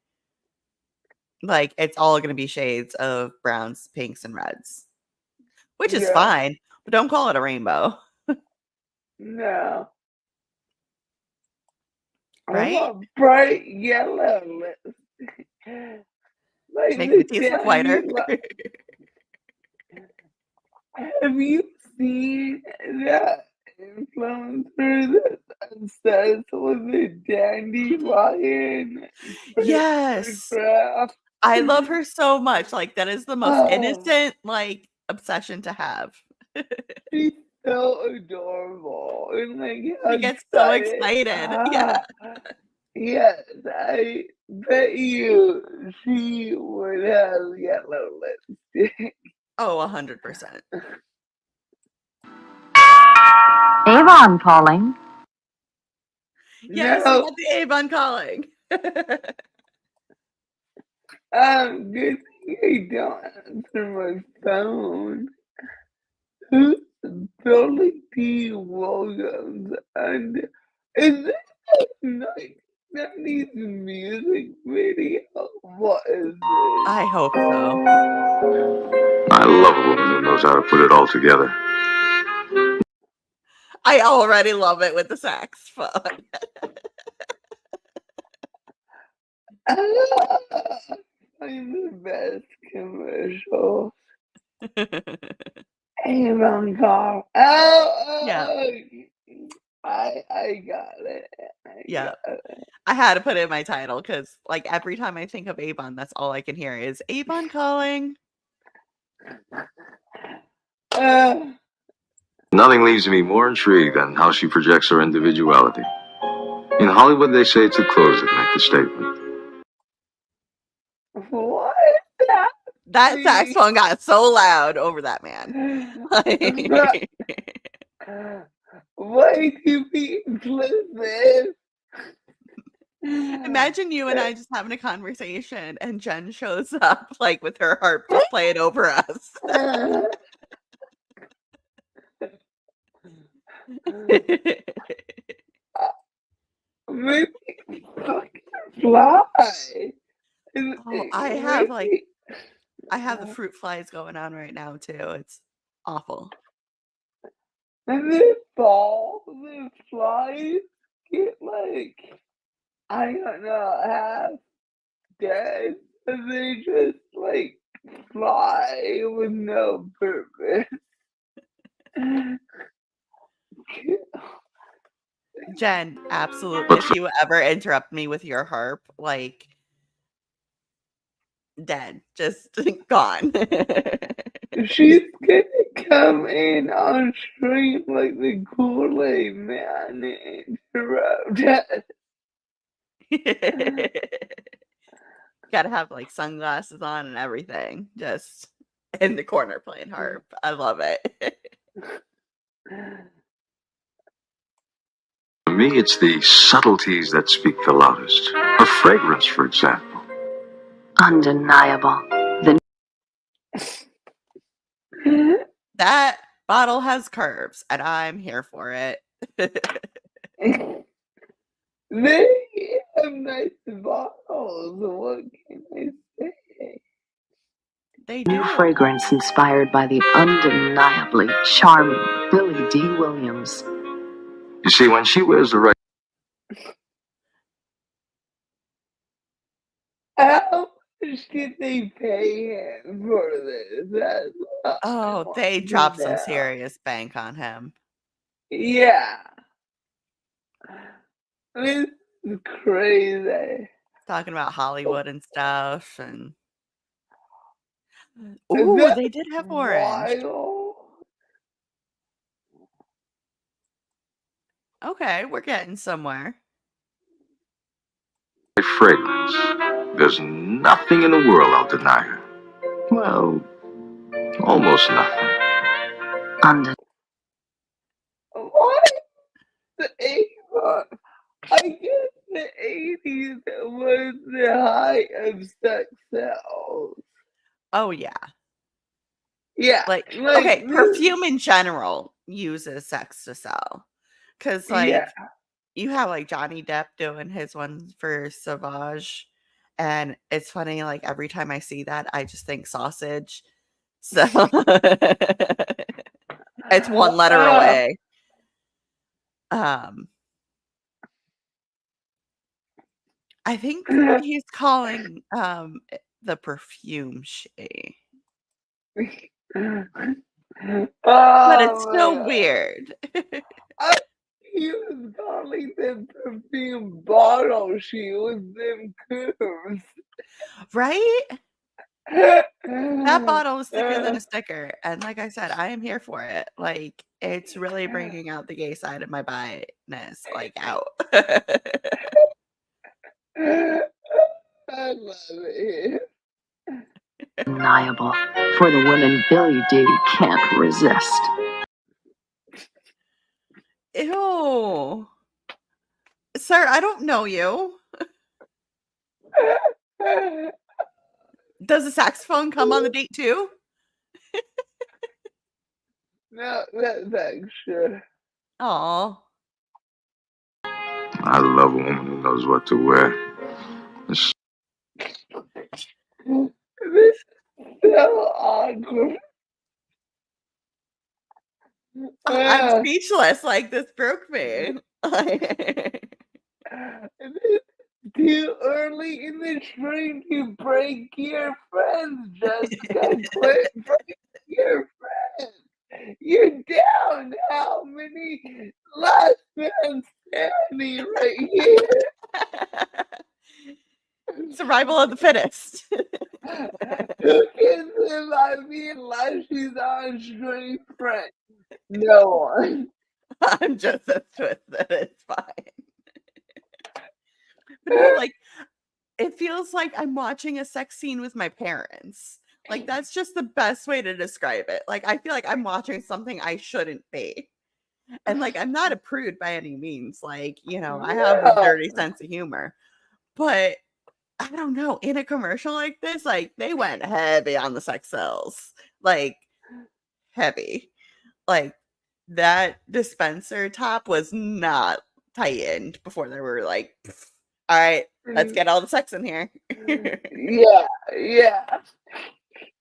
[SPEAKER 2] Like, it's all going to be shades of browns, pinks, and reds, which is fine, but don't call it a rainbow.
[SPEAKER 1] No.
[SPEAKER 2] Right?
[SPEAKER 1] I want bright yellow lipstick. Like
[SPEAKER 2] make the teeth look whiter.
[SPEAKER 1] Have you seen that influencer that's obsessed with the dandelion?
[SPEAKER 2] Yes. I love her so much. Like, that is the most innocent, like, obsession to have.
[SPEAKER 1] She's so adorable and like how
[SPEAKER 2] He gets so
[SPEAKER 1] excited.
[SPEAKER 2] excited. Yeah.
[SPEAKER 1] Yes, I bet you she would have yellow lipstick.
[SPEAKER 2] Oh, 100%.
[SPEAKER 5] Avon calling.
[SPEAKER 2] Yes, we
[SPEAKER 1] No,
[SPEAKER 2] got the Avon calling.
[SPEAKER 1] good thing I don't answer my phone. Who's Billy D. Williams? And is this a 1990s music video? What is this?
[SPEAKER 2] I hope so.
[SPEAKER 6] I love a woman who knows how to put it all together.
[SPEAKER 2] I already love it with the saxophone.
[SPEAKER 1] I'm the best commercial. Avon call.
[SPEAKER 2] Yeah.
[SPEAKER 1] I got it.
[SPEAKER 2] Yeah.
[SPEAKER 1] Got it.
[SPEAKER 2] I had to put it in my title because, like, every time I think of Avon, that's all I can hear is Avon calling.
[SPEAKER 6] Nothing leaves me more intrigued than how she projects her individuality. In Hollywood, they say two clothes that make the statement.
[SPEAKER 1] What is that?
[SPEAKER 2] That saxophone got so loud over that man.
[SPEAKER 1] Way too be inclusive.
[SPEAKER 2] Imagine you and I just having a conversation and Jen shows up like with her harp just playing over us.
[SPEAKER 1] Maybe fucking fly.
[SPEAKER 2] Oh, I have the fruit flies going on right now too. It's awful.
[SPEAKER 1] And then fall, the flies get like, I don't know, half dead. And they just like fly with no purpose.
[SPEAKER 2] Jen, absolutely. If you ever interrupt me with your harp, like dead, just gone.
[SPEAKER 1] She's gonna come in on stream like the Kool-Aid man and interrupt us.
[SPEAKER 2] Gotta have like sunglasses on and everything, just in the corner playing harp. I love it.
[SPEAKER 6] To me, it's the subtleties that speak the loudest. Her fragrance, for example.
[SPEAKER 5] Undeniable.
[SPEAKER 2] That bottle has curves, and I'm here for it.
[SPEAKER 1] They have nice bottles. What can I say?
[SPEAKER 2] They
[SPEAKER 5] New
[SPEAKER 2] do.
[SPEAKER 5] fragrance inspired by the undeniably charming Billy D. Williams.
[SPEAKER 6] You see, when she wears the right
[SPEAKER 1] How much did they pay him for this? That's what I
[SPEAKER 2] Oh,
[SPEAKER 1] want
[SPEAKER 2] they
[SPEAKER 1] to
[SPEAKER 2] dropped some
[SPEAKER 1] know.
[SPEAKER 2] serious bank on him.
[SPEAKER 1] Yeah. This is crazy.
[SPEAKER 2] Talking about Hollywood and stuff, and
[SPEAKER 1] Is
[SPEAKER 2] ooh,
[SPEAKER 1] that
[SPEAKER 2] they did have orange.
[SPEAKER 1] wild?
[SPEAKER 2] Okay, we're getting somewhere.
[SPEAKER 6] fragrance, there's nothing in the world I'll deny her. Well, almost nothing.
[SPEAKER 1] What? The Avon? I guess the 80s was the height of sex sales.
[SPEAKER 2] Oh yeah.
[SPEAKER 1] Yeah.
[SPEAKER 2] Like,
[SPEAKER 1] Like
[SPEAKER 2] okay,
[SPEAKER 1] this,
[SPEAKER 2] perfume in general uses sex to sell. Cause like
[SPEAKER 1] yeah.
[SPEAKER 2] you have like Johnny Depp doing his one for Sauvage. And it's funny, like every time I see that, I just think sausage. So it's one letter away. I think he's calling the perfume shea. But it's
[SPEAKER 1] Oh
[SPEAKER 2] still
[SPEAKER 1] my
[SPEAKER 2] weird.
[SPEAKER 1] He was calling them perfume bottle. She was them curves.
[SPEAKER 2] Right? That bottle is thicker than a sticker, and like I said, I am here for it. Like, it's really bringing out the gay side of my bi-ness, like, out.
[SPEAKER 1] I love it.
[SPEAKER 5] Undeniable for the women Billy D can't resist.
[SPEAKER 2] Ew. Sir, I don't know you. Does the saxophone come on the date too?
[SPEAKER 1] No, that's extra.
[SPEAKER 2] Aw.
[SPEAKER 6] I love a woman who knows what to wear.
[SPEAKER 1] This is so awkward.
[SPEAKER 2] I'm speechless. Like, this broke me.
[SPEAKER 1] It's too early in the train to break your friends, Jessica. Quit breaking your friends. You're down. How many last man standing right here?
[SPEAKER 2] Survival of the fittest.
[SPEAKER 1] Who can survive being like she's on straight friend? No one.
[SPEAKER 2] I'm just as twisted. It's fine. But no, like, it feels like I'm watching a sex scene with my parents. Like, that's just the best way to describe it. Like, I feel like I'm watching something I shouldn't be. And, like, I'm not a prude by any means. Like, you know, I have a dirty sense of humor. But I don't know. In a commercial like this, like, they went heavy on the sex sells. Like, heavy. Like, that dispenser top was not tightened before they were like, all right, let's get all the sex in here.
[SPEAKER 1] Yeah.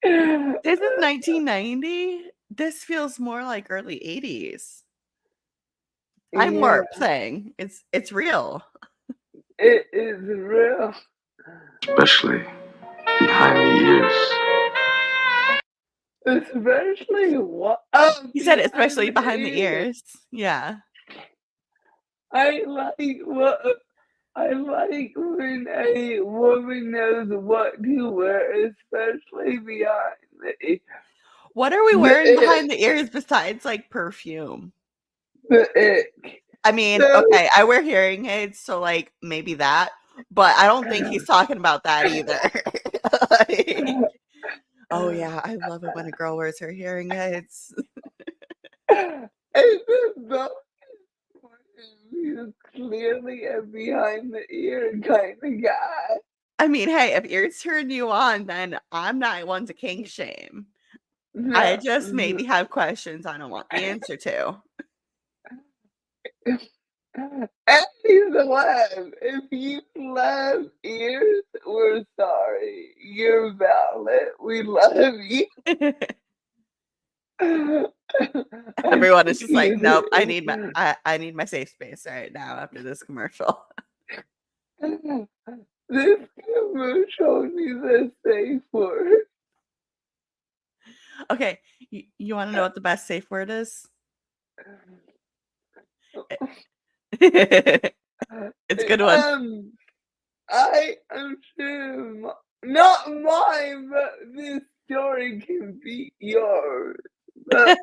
[SPEAKER 2] This is 1990. This feels more like early 80s. I'm more saying it's real.
[SPEAKER 1] It is real.
[SPEAKER 6] Especially behind the ears.
[SPEAKER 1] Especially what?
[SPEAKER 2] He said especially behind the ears. Yeah.
[SPEAKER 1] I like when a woman knows what to wear, especially behind the ears.
[SPEAKER 2] What are we wearing behind the ears besides like perfume? I mean, okay, I wear hearing aids, so like maybe that, but I don't think he's talking about that either. Like, oh yeah, I love it when a girl wears her hearing aids.
[SPEAKER 1] He's clearly a behind the ear kind of guy.
[SPEAKER 2] I mean, hey, if ears turn you on, then I'm not one to kink shame.
[SPEAKER 1] No,
[SPEAKER 2] I just maybe have questions I don't want the answer to.
[SPEAKER 1] And he's alive. If you love ears, we're sorry. You're valid. We love you.
[SPEAKER 2] Everyone is just like, nope, I need my safe space right now after this commercial.
[SPEAKER 1] This commercial needs a safe word.
[SPEAKER 2] Okay, you want to know what the best safe word is? It's a good one.
[SPEAKER 1] I am sure not mine, but this story can be yours. But,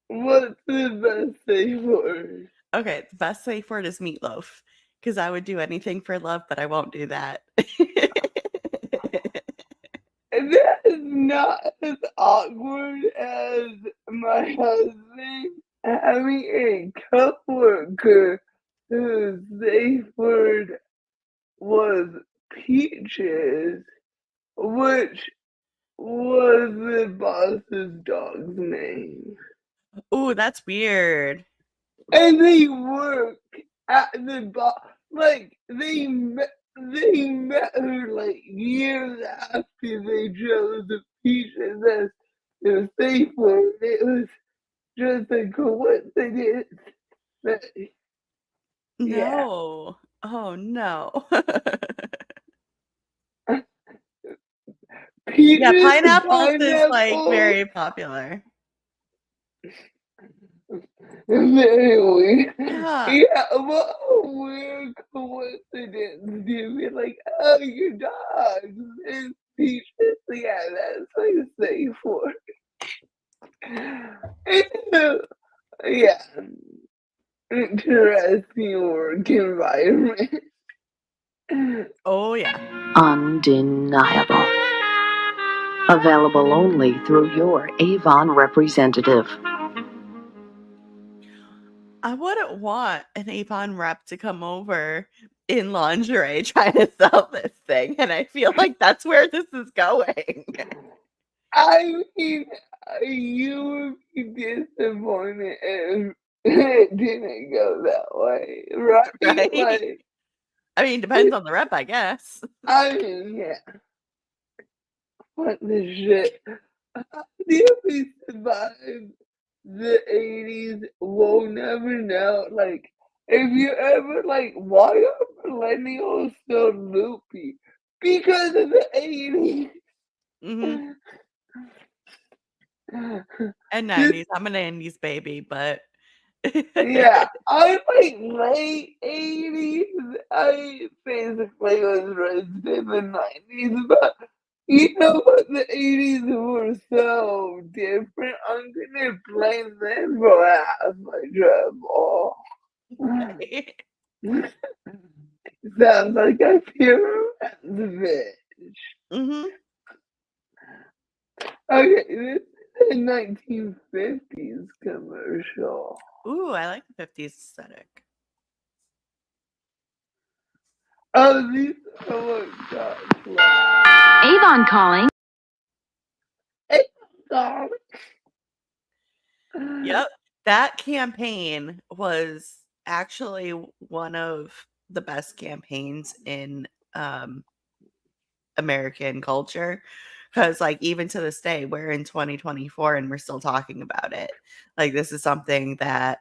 [SPEAKER 1] what's the best safe word?
[SPEAKER 2] Okay, the best safe word is meatloaf because I would do anything for love, but I won't do that.
[SPEAKER 1] That is not as awkward as my husband having a coworker whose safe word was peaches, which was the boss's dog's name.
[SPEAKER 2] Ooh, that's weird.
[SPEAKER 1] And they work at the bar, like they met her like years after they chose the peaches as their safe word. It was just a coincidence. That, yeah.
[SPEAKER 2] No. Oh no.
[SPEAKER 1] Peaches,
[SPEAKER 2] Yeah, pineapples is like
[SPEAKER 1] pineapple.
[SPEAKER 2] very popular.
[SPEAKER 1] Very weird.
[SPEAKER 2] Yeah.
[SPEAKER 1] Yeah, what a weird coincidence. evidence to be like, oh, your dog is speechless. Yeah, that's what you say for. Yeah, interesting work environment.
[SPEAKER 2] Oh, yeah.
[SPEAKER 7] Undeniable. Available only through your Avon representative.
[SPEAKER 2] I wouldn't want an Avon rep to come over in lingerie trying to sell this thing, and I feel like that's where this is going.
[SPEAKER 1] I mean, you would be disappointed if it didn't go that way, right?
[SPEAKER 2] Right?
[SPEAKER 1] Like,
[SPEAKER 2] I mean, depends on the rep, I guess.
[SPEAKER 1] I mean, yeah. What the shit? How do we survive the 80s? We'll never know. Like, if you ever, like, why are millennials so loopy? Because of the 80s.
[SPEAKER 2] Mhm. And
[SPEAKER 1] Just
[SPEAKER 2] 90s. I'm an 90s baby, but
[SPEAKER 1] yeah, I'm like late 80s. I basically was raised in the 90s, but you know what? The 80s were so different. I'm gonna blame them for half my trouble.
[SPEAKER 2] Right.
[SPEAKER 1] Sounds like I feel the bitch.
[SPEAKER 2] Mhm.
[SPEAKER 1] Okay, this is a 1950s commercial.
[SPEAKER 2] Ooh, I like the 50s aesthetic.
[SPEAKER 1] Oh, these are what God's like.
[SPEAKER 4] Avon calling.
[SPEAKER 1] Hey, God.
[SPEAKER 2] Yep. That campaign was actually one of the best campaigns in American culture. Because, like, even to this day, we're in 2024 and we're still talking about it. Like, this is something that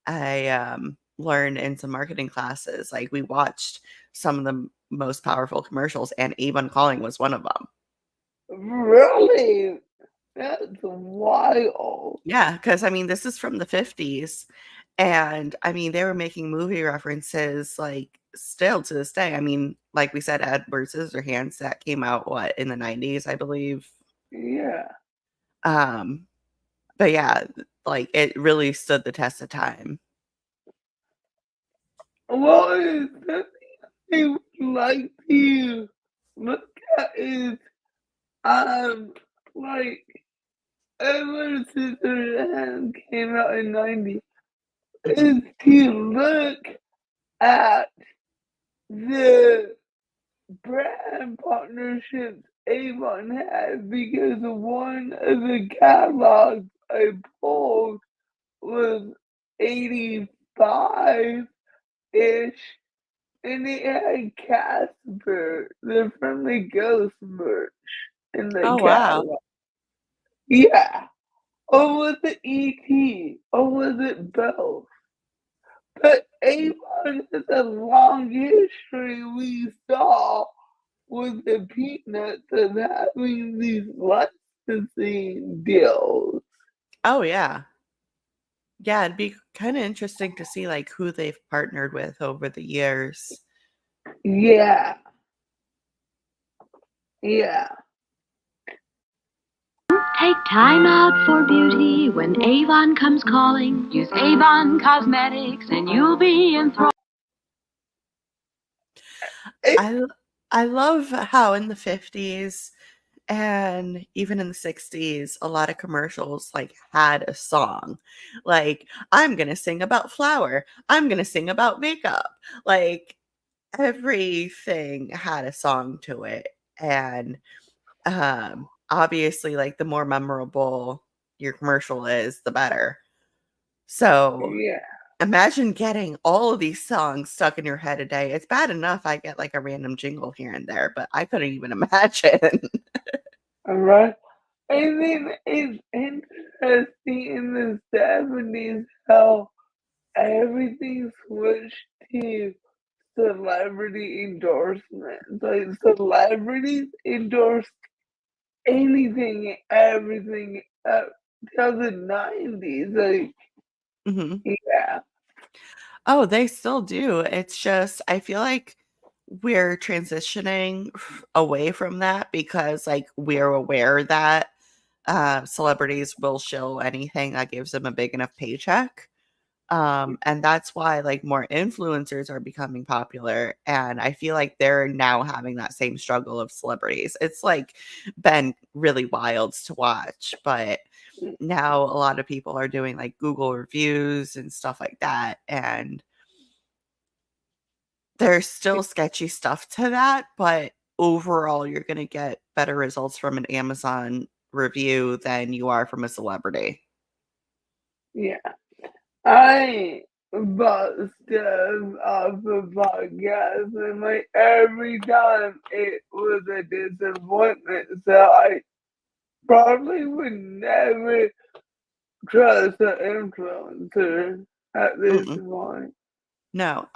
[SPEAKER 2] I learned in some marketing classes. Like, we watched some of the most powerful commercials, and Avon Calling was one of them.
[SPEAKER 1] Really? That's wild.
[SPEAKER 2] Yeah, because I mean, this is from the 50s. And I mean, they were making movie references like still to this day. I mean, like we said, Edward Scissorhands that came out what in the 90s, I believe.
[SPEAKER 1] Yeah.
[SPEAKER 2] Um, but yeah, like it really stood the test of time.
[SPEAKER 1] Well, it's something I would like to look at is, like, ever since her hand came out in 90,
[SPEAKER 2] Mhm.
[SPEAKER 1] is to look at the brand partnerships Avon had because one of the catalogs I pulled was 85-ish, and it had Casper, the Friendly Ghost merch in the
[SPEAKER 2] Oh wow.
[SPEAKER 1] catalog. Yeah. Or was it E.T.? Or was it both? But Avon has a long history we saw with the Peanuts of having these licensing deals.
[SPEAKER 2] Oh yeah. Yeah, it'd be kind of interesting to see like who they've partnered with over the years.
[SPEAKER 1] Yeah. Yeah.
[SPEAKER 5] Take time out for beauty when Avon comes calling. Use Avon Cosmetics and you'll be enthralled.
[SPEAKER 2] I love how in the 50s and even in the 60s a lot of commercials like had a song. Like I'm going to sing about flour. I'm going to sing about makeup. Like everything had a song to it. And obviously like the more memorable your commercial is, the better. So
[SPEAKER 1] Yeah.
[SPEAKER 2] imagine getting all of these songs stuck in your head a day. It's bad enough I get like a random jingle here and there, but I couldn't even imagine.
[SPEAKER 1] Alright. And then it's interesting in the 70s how everything switched to celebrity endorsements. Like celebrities endorsed anything and everything up till the 90s. Like,
[SPEAKER 2] Mhm.
[SPEAKER 1] yeah.
[SPEAKER 2] Oh, they still do. It's just I feel like we're transitioning away from that because like we're aware that celebrities will shill anything that gives them a big enough paycheck. And that's why like more influencers are becoming popular. And I feel like they're now having that same struggle of celebrities. It's like been really wild to watch, but now a lot of people are doing like Google reviews and stuff like that. And there's still sketchy stuff to that, but overall, you're going to get better results from an Amazon review than you are from a celebrity.
[SPEAKER 1] Yeah. I bought stuff off of podcasts, and like every time it was a disappointment. So I probably would never trust an influencer at this
[SPEAKER 2] Mm-mm.
[SPEAKER 1] point.
[SPEAKER 2] No,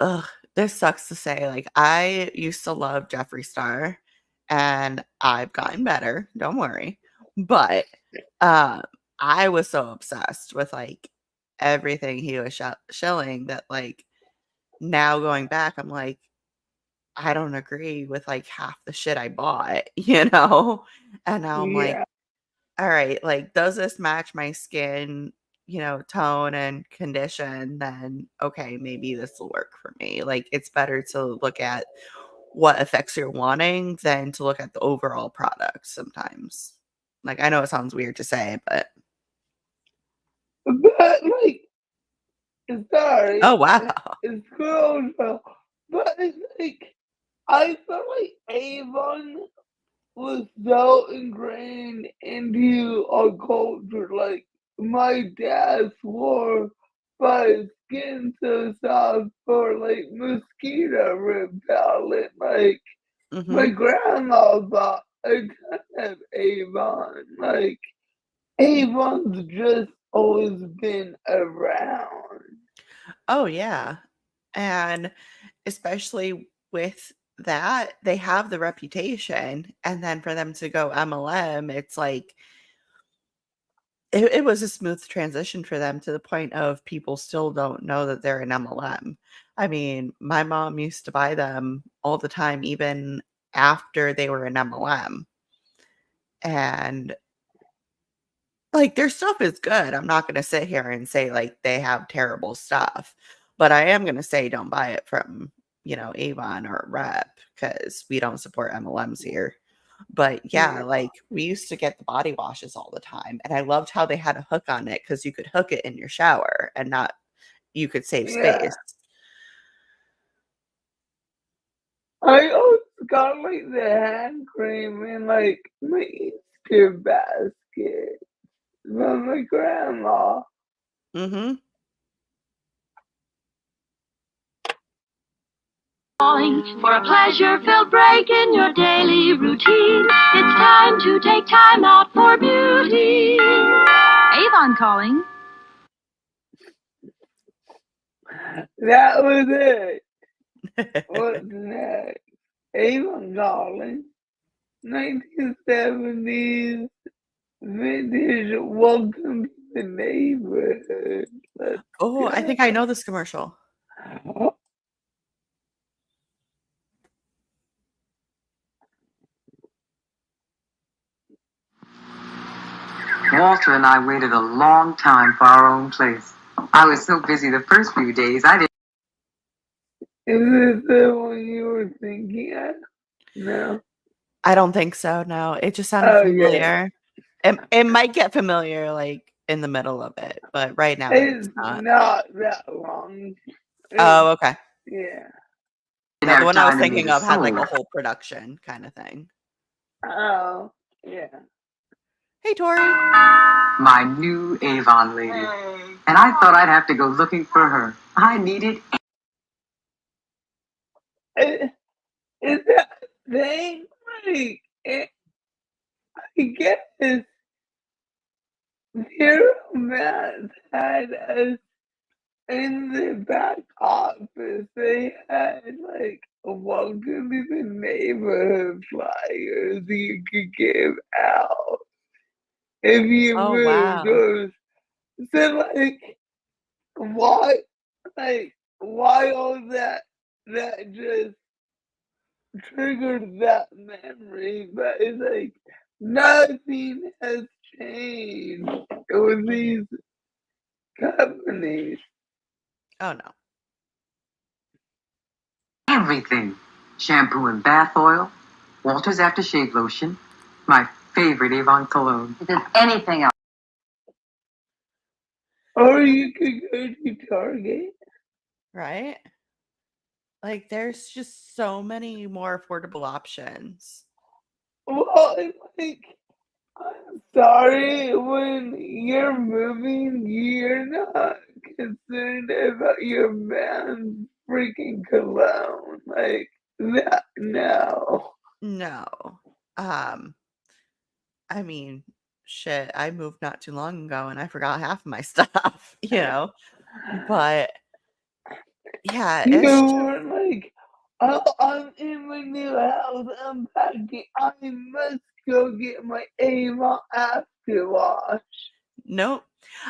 [SPEAKER 2] ugh, this sucks to say. Like, I used to love Jeffree Star, and I've gotten better. Don't worry. But uh, I was so obsessed with like everything he was shilling that, like, now going back, I'm like, I don't agree with like half the shit I bought, you know? And now I'm like,
[SPEAKER 1] Yeah,
[SPEAKER 2] all right, like, does this match my skin, tone and condition? Then okay, maybe this will work for me. Like, it's better to look at what effects you're wanting than to look at the overall product sometimes. Like, I know it sounds weird to say, but
[SPEAKER 1] but like,
[SPEAKER 2] oh
[SPEAKER 1] sorry,
[SPEAKER 2] wow.
[SPEAKER 1] it's cool, but it's like I feel like Avon was so ingrained into our culture. Like my dad swore by his skin so soft for like mosquito repellent. Like my
[SPEAKER 2] Mhm.
[SPEAKER 1] grandma bought a ton of Avon. Like Avon's just always been around.
[SPEAKER 2] Oh yeah. And especially with that, they have the reputation, and then for them to go MLM, it's like it was a smooth transition for them to the point of people still don't know that they're an MLM. I mean, my mom used to buy them all the time, even after they were an MLM. And like, their stuff is good. I'm not gonna sit here and say like they have terrible stuff, but I am gonna say don't buy it from, Avon or Rep because we don't support MLMs here. But yeah,
[SPEAKER 1] Yeah,
[SPEAKER 2] like we used to get the body washes all the time, and I loved how they had a hook on it because you could hook it in your shower and not you could save
[SPEAKER 1] yeah.
[SPEAKER 2] space.
[SPEAKER 1] I also got like the hand cream in like my Easter basket from my grandma.
[SPEAKER 2] Mhm.
[SPEAKER 3] For a pleasure-filled break in your daily routine, it's time to take time out for beauty. Avon calling.
[SPEAKER 1] That was it. What's next? Avon Garland, 1970s vintage. Welcome to the neighborhood. Let's
[SPEAKER 2] Oh, I think I know this commercial.
[SPEAKER 1] go.
[SPEAKER 5] Walter and I waited a long time for our own place. I was so busy the first few days, I didn't.
[SPEAKER 1] Is this the one you were thinking of? No.
[SPEAKER 2] I don't think so, no. It just sounded
[SPEAKER 1] Okay.
[SPEAKER 2] familiar. It might get familiar, like, in the middle of it, but right now it's
[SPEAKER 1] It's
[SPEAKER 2] not.
[SPEAKER 1] not that long. It's,
[SPEAKER 2] Oh, okay.
[SPEAKER 1] yeah.
[SPEAKER 5] Didn't
[SPEAKER 2] No, the
[SPEAKER 5] have
[SPEAKER 2] one I was
[SPEAKER 5] time to meet
[SPEAKER 2] thinking
[SPEAKER 5] a
[SPEAKER 2] of had, like,
[SPEAKER 5] soul.
[SPEAKER 2] a whole production kinda thing.
[SPEAKER 1] Oh, yeah.
[SPEAKER 2] "Hey, Tori."
[SPEAKER 5] My new Avon lady. And I thought I'd have to go looking for her. I needed.
[SPEAKER 1] Is that thing like I guess Zero Math had us in the back office. They had like a welcome to the neighborhood flyers you could give out if you
[SPEAKER 2] Oh,
[SPEAKER 1] moved
[SPEAKER 2] wow.
[SPEAKER 1] those. So like why like why all that that just triggered that memory, but it's like nothing has changed with these companies.
[SPEAKER 2] Oh no.
[SPEAKER 5] Everything. Shampoo and bath oil, Walter's aftershave lotion, my favorite Avon cologne. If there's anything else.
[SPEAKER 1] Or you could go to Target.
[SPEAKER 2] Right? Like there's just so many more affordable options.
[SPEAKER 1] Well, it's like, I'm sorry, when you're moving, you're not concerned about your man's freaking cologne. Like, that, no.
[SPEAKER 2] No. I mean, shit, I moved not too long ago and I forgot half of my stuff, you know. But yeah,
[SPEAKER 1] You
[SPEAKER 2] it's just
[SPEAKER 1] were like, oh, I'm in my new house, I'm packing, I must go get my Avon after wash.
[SPEAKER 2] nope.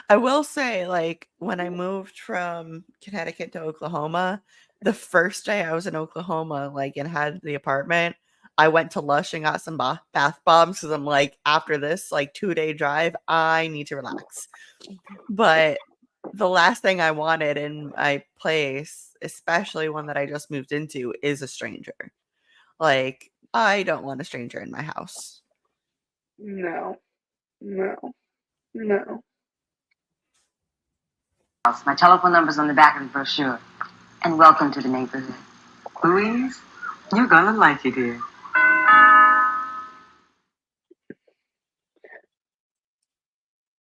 [SPEAKER 2] I will say, like, when I moved from Connecticut to Oklahoma, the first day I was in Oklahoma, like, and had the apartment, I went to Lush and got some bath bombs because I'm like, after this, like, 2-day drive, I need to relax. But the last thing I wanted in my place, especially one that I just moved into, is a stranger. Like, I don't want a stranger in my house.
[SPEAKER 1] No, no, no.
[SPEAKER 5] My telephone number's on the back of the brochure. And welcome to the neighborhood. Louise, you're gonna like it here.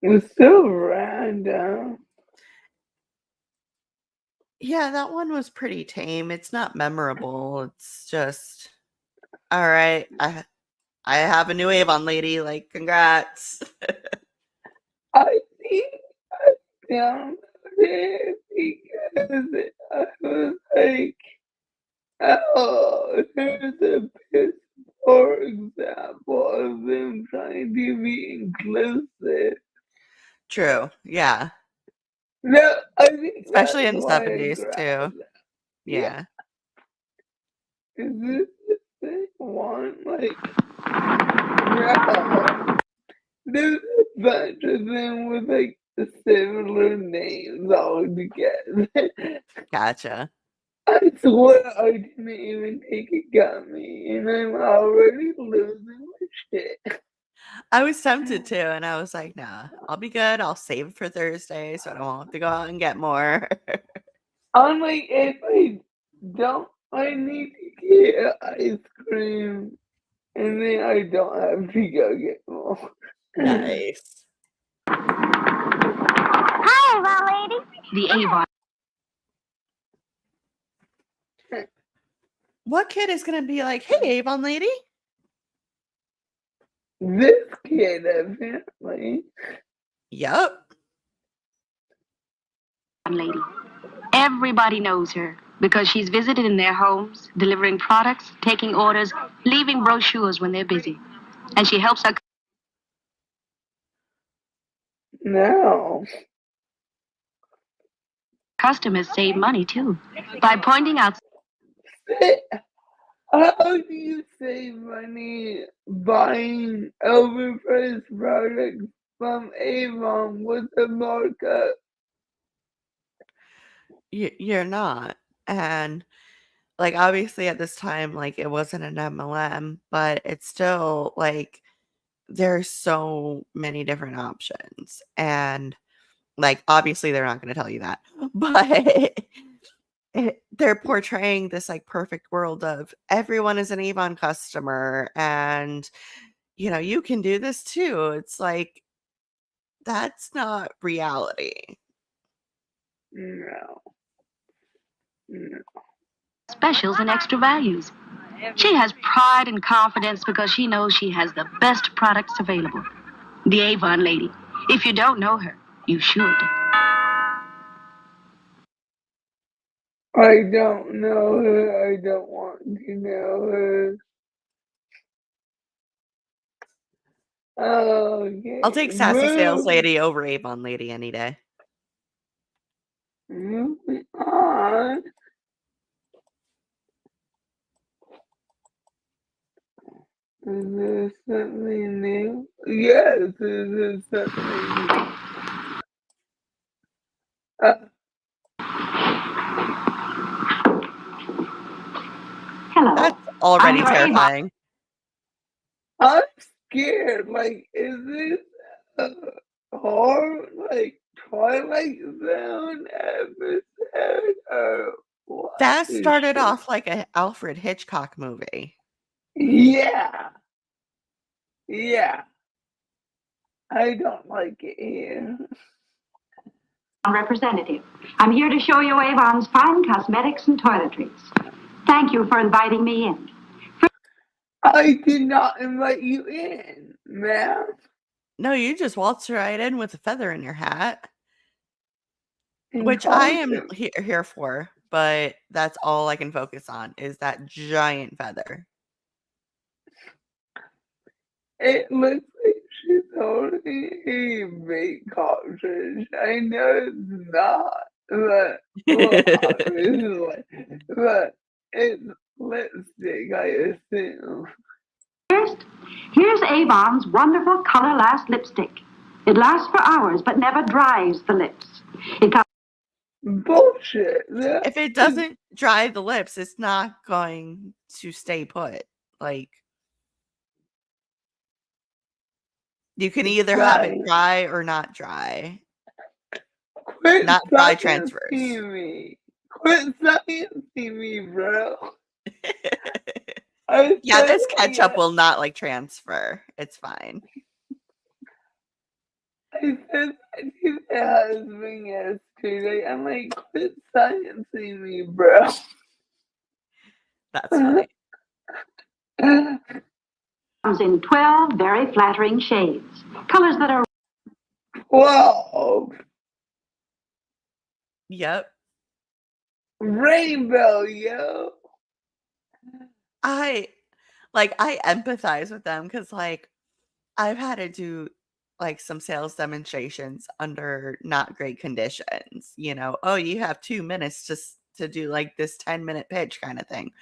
[SPEAKER 1] It's so random.
[SPEAKER 2] Yeah, that one was pretty tame. It's not memorable. It's just, all right, I have a new Avon lady. Like, congrats.
[SPEAKER 1] I think I downloaded it because I was like, oh, here's a piss poor example of them trying to be inclusive.
[SPEAKER 2] True. Yeah.
[SPEAKER 1] No, I think that's
[SPEAKER 2] Especially in the
[SPEAKER 1] why I
[SPEAKER 2] 70s, too.
[SPEAKER 1] grabbed that. Yeah,
[SPEAKER 2] Yeah.
[SPEAKER 1] is this the same one? Like, no. There's a bunch of them with like similar names all together.
[SPEAKER 2] Gotcha.
[SPEAKER 1] I swear I didn't even take a gummy and I'm already losing my shit.
[SPEAKER 2] I was tempted to, and I was like, nah, I'll be good. I'll save it for Thursday so I don't have to go out and get more.
[SPEAKER 1] I'm like, if I don't, I need to get ice cream and then I don't have to go get more.
[SPEAKER 2] Nice.
[SPEAKER 3] Hi, Avon lady.
[SPEAKER 4] The Avon.
[SPEAKER 2] What kid is going to be like, hey, Avon lady?
[SPEAKER 1] This kid, apparently.
[SPEAKER 2] Yup.
[SPEAKER 3] Lady. Everybody knows her because she's visited in their homes, delivering products, taking orders, leaving brochures when they're busy. And she helps her
[SPEAKER 1] No.
[SPEAKER 3] customers save money too by pointing out
[SPEAKER 1] How do you save money buying overpriced products from Avon with a markup?
[SPEAKER 2] You're not. And like obviously at this time, like it wasn't an MLM, but it's still like there's so many different options. And like obviously they're not going to tell you that. But they're portraying this like perfect world of everyone is an Avon customer and you know, you can do this too. It's like that's not reality.
[SPEAKER 1] No. No.
[SPEAKER 3] specials and extra values. She has pride and confidence because she knows she has the best products available. The Avon lady. If you don't know her, you should.
[SPEAKER 1] I don't know her. I don't want to know her. Okay.
[SPEAKER 2] I'll take sassy sales lady over Avon lady any day.
[SPEAKER 1] Moving on. Is this something new? Yes, this is something new.
[SPEAKER 3] Hello.
[SPEAKER 2] That's
[SPEAKER 3] I'm
[SPEAKER 2] already
[SPEAKER 3] your Avon.
[SPEAKER 2] terrifying.
[SPEAKER 1] I'm scared. Like, is this a horror, like, Twilight Zone episode, or what
[SPEAKER 2] That
[SPEAKER 1] is
[SPEAKER 2] started
[SPEAKER 1] shit?
[SPEAKER 2] off like an Alfred Hitchcock movie.
[SPEAKER 1] Yeah, yeah. I don't like it here.
[SPEAKER 3] Representative. I'm here to show you Avon's fine cosmetics and toiletries. Thank you for inviting me in.
[SPEAKER 1] I did not invite you in, ma'am.
[SPEAKER 2] No, you just waltzed right in with a feather in your hat,
[SPEAKER 1] In
[SPEAKER 2] which I am
[SPEAKER 1] costume.
[SPEAKER 2] here for, but that's all I can focus on is that giant feather.
[SPEAKER 1] It looks like she's holding a vape cartridge. I know it's not, but well, obviously, but it's lipstick, I assume.
[SPEAKER 3] Here's Avon's wonderful Color Last lipstick. It lasts for hours but never dries the lips. It comes
[SPEAKER 1] Bullshit. That
[SPEAKER 2] If it
[SPEAKER 1] is
[SPEAKER 2] doesn't dry the lips, it's not going to stay put. Like, you can either have it
[SPEAKER 1] science.
[SPEAKER 2] dry or not dry.
[SPEAKER 1] Quit
[SPEAKER 2] Not dry
[SPEAKER 1] sciencing
[SPEAKER 2] transfers.
[SPEAKER 1] me. Quit sciencing me, bro. I
[SPEAKER 2] Yeah,
[SPEAKER 1] said
[SPEAKER 2] this ketchup
[SPEAKER 1] it.
[SPEAKER 2] will not like transfer. It's fine.
[SPEAKER 1] I said that to the husband yesterday. I'm like, quit sciencing me, bro.
[SPEAKER 2] That's funny.
[SPEAKER 3] in 12 very flattering shades. Colors that are
[SPEAKER 1] 12.
[SPEAKER 2] Yep.
[SPEAKER 1] Rainbow, yo.
[SPEAKER 2] I empathize with them because like I've had to do like some sales demonstrations under not great conditions. Oh, you have 2 minutes to do like this 10-minute pitch kind of thing.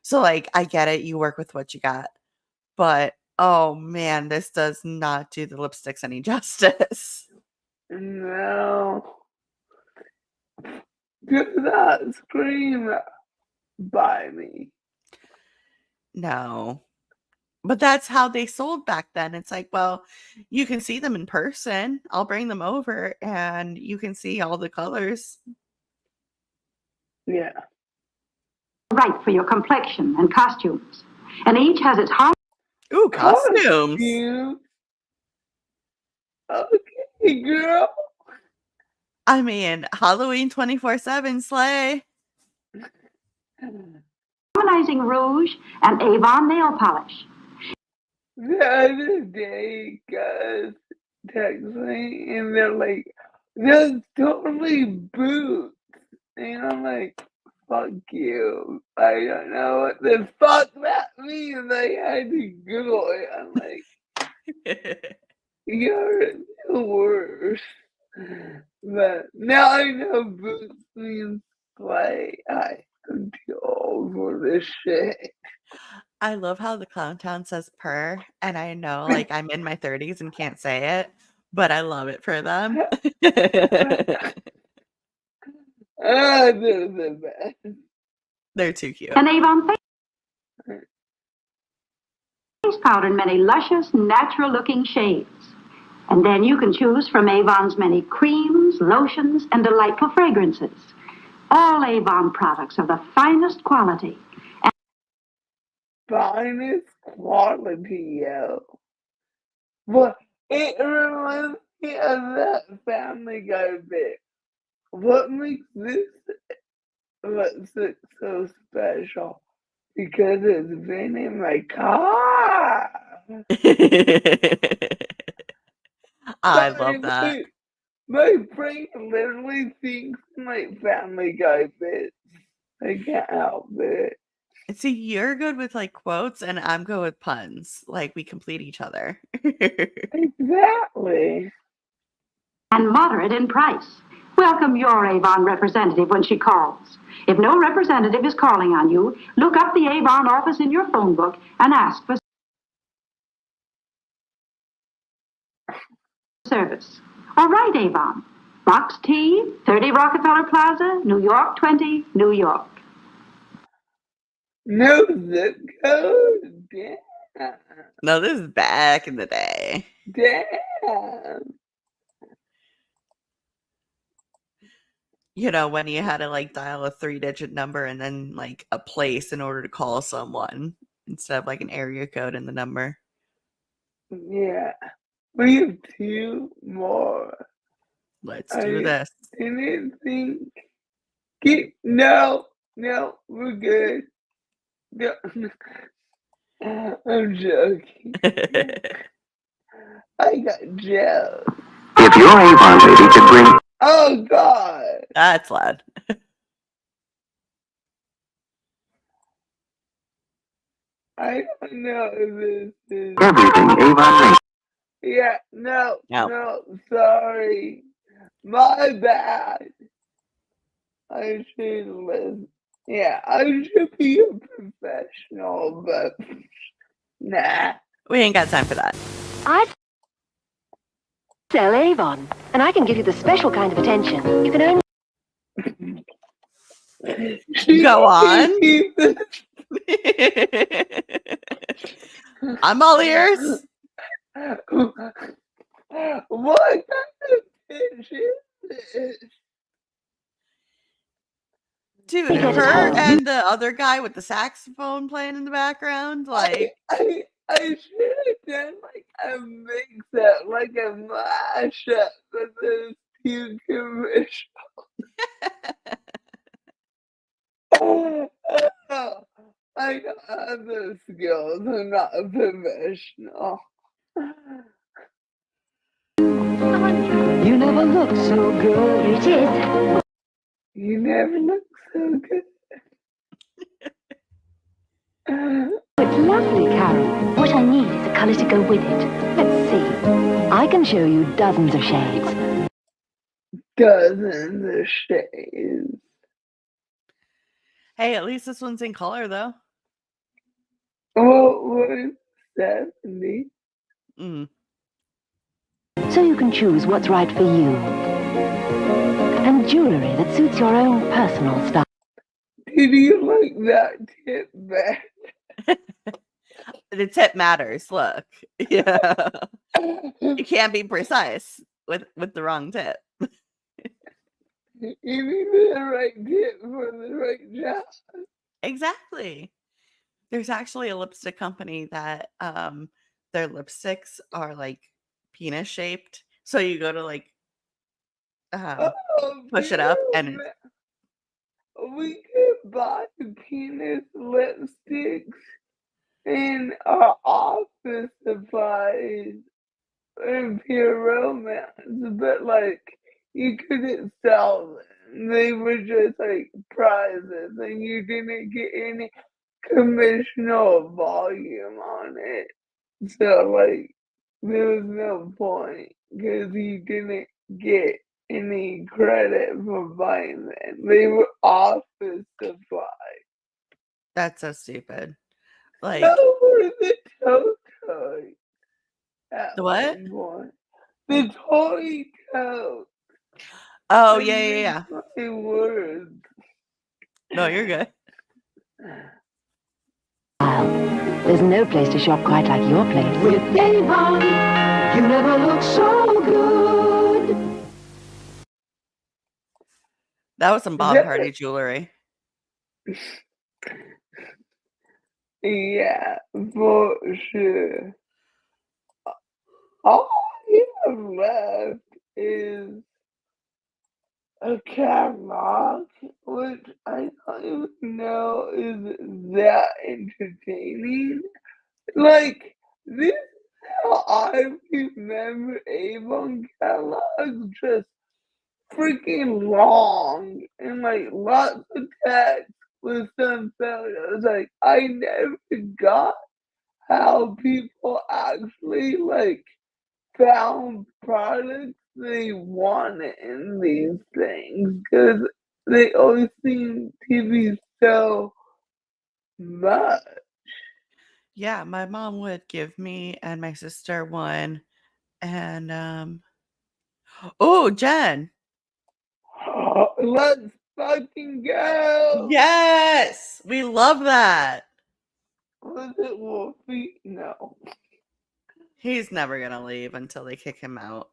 [SPEAKER 2] So like I get it, you work with what you got. But oh man, this does not do the lipsticks any justice.
[SPEAKER 1] No. Do not scream by me.
[SPEAKER 2] No. But that's how they sold back then. It's like, well, you can see them in person. I'll bring them over and you can see all the colors.
[SPEAKER 1] Yeah.
[SPEAKER 3] right for your complexion and costumes. And each has its harmony.
[SPEAKER 2] Ooh, costumes.
[SPEAKER 1] Costume. Okay, girl.
[SPEAKER 2] I mean, Halloween 24/7 slay.
[SPEAKER 3] Harmonizing rouge and Avon nail polish.
[SPEAKER 1] The other day, guys text me and they're like, "That's totally boots," and I'm like, "Fuck you! I don't know what the fuck that means." I had to Google it. I'm like, "You're the worst." But now I know boots means play. I'm too old for this shit.
[SPEAKER 2] I love how the Clown Town says purr, and I know like I'm in my 30s and can't say it, but I love it for them.
[SPEAKER 1] Ah, they're the best.
[SPEAKER 2] They're too cute.
[SPEAKER 3] And Avon face powder in many luscious, natural-looking shades. And then you can choose from Avon's many creams, lotions, and delightful fragrances. All Avon products of the finest quality.
[SPEAKER 1] Finest quality, yo. But it reminds me of that Family Guy bit. What makes this lipstick so special? Because it's been in my car.
[SPEAKER 2] I love that.
[SPEAKER 1] My brain literally thinks my Family Guy bits. I can't help it.
[SPEAKER 2] See, you're good with like quotes, and I'm good with puns. Like we complete each other.
[SPEAKER 1] Exactly.
[SPEAKER 3] And moderate in price. Welcome your Avon representative when she calls. If no representative is calling on you, look up the Avon office in your phone book and ask for service. Or write Avon. Box T, 30 Rockefeller Plaza, New York 20, New York.
[SPEAKER 1] No zip code? Damn.
[SPEAKER 2] No, this is back in the day.
[SPEAKER 1] Damn.
[SPEAKER 2] You know, when you had to like dial a 3-digit number and then like a place in order to call someone instead of like an area code in the number.
[SPEAKER 1] Yeah. We have 2 more.
[SPEAKER 2] Let's do this.
[SPEAKER 1] Didn't think. No, we're good. No. I'm joking. I got jealous.
[SPEAKER 6] If your Avon lady could bring
[SPEAKER 1] Oh God.
[SPEAKER 2] That's loud.
[SPEAKER 1] I don't know if this is.
[SPEAKER 6] everything Avon makes,
[SPEAKER 1] Yeah, no,
[SPEAKER 2] No.
[SPEAKER 1] sorry. My bad. I should listen. Yeah, I should be a professional, but nah.
[SPEAKER 2] We ain't got time for that.
[SPEAKER 8] I sell Avon, and I can give you the special kind of attention you can only.
[SPEAKER 2] Go on. I'm all ears.
[SPEAKER 1] What kind of pitch is this?
[SPEAKER 2] Dude,
[SPEAKER 8] We get it
[SPEAKER 2] her
[SPEAKER 8] all.
[SPEAKER 2] and the other guy with the saxophone playing in the background, like
[SPEAKER 1] I should have done like a mix up, like a mashup of those 2 commercials. I don't have those skills. I'm not a professional.
[SPEAKER 8] You never look so good. Here it is.
[SPEAKER 1] You never look so good.
[SPEAKER 8] It's lovely, Carol. What I need is a colour to go with it. Let's see. I can show you dozens of shades.
[SPEAKER 1] Dozens of shades.
[SPEAKER 2] hey, at least this one's in color though.
[SPEAKER 1] What was 70?
[SPEAKER 2] Mm.
[SPEAKER 8] So you can choose what's right for you. And jewellery that suits your own personal style.
[SPEAKER 1] Did you like that tip back?
[SPEAKER 2] The tip matters. Look, yeah, you can't be precise with the wrong tip.
[SPEAKER 1] You need the right tip for the right job.
[SPEAKER 2] Exactly. There's actually a lipstick company that their lipsticks are like penis shaped. So you go to like push it up and
[SPEAKER 1] we could buy penis lipsticks in our office supplies in Pure Romance, but like you couldn't sell them. They were just like prizes, and you didn't get any commission or volume on it. So like there was no point because you didn't get any credit for buying them. They were office supplies.
[SPEAKER 2] that's so stupid. Like
[SPEAKER 1] So were the toys at
[SPEAKER 2] the what?
[SPEAKER 1] one point. The toy toes.
[SPEAKER 2] Oh
[SPEAKER 1] I
[SPEAKER 2] yeah.
[SPEAKER 1] missed my words.
[SPEAKER 2] No, you're good.
[SPEAKER 8] There's no place to shop quite like your place. With Avon, you never look so good.
[SPEAKER 2] That was some Bob Hardy jewelry.
[SPEAKER 1] Yeah, for sure. All you have left is a catalog, which I don't even know is that entertaining. Like, this is how I remember Avon catalogs, just freaking long and like lots of text with some photos. Like, I never got how people actually like found products they wanted in these things because they always seem to be so much.
[SPEAKER 2] Yeah, my mom would give me and my sister one, and Oh, Jen.
[SPEAKER 1] Let's fucking go.
[SPEAKER 2] Yes, we love that.
[SPEAKER 1] Was it Wolfie? No.
[SPEAKER 2] He's never gonna leave until they kick him out.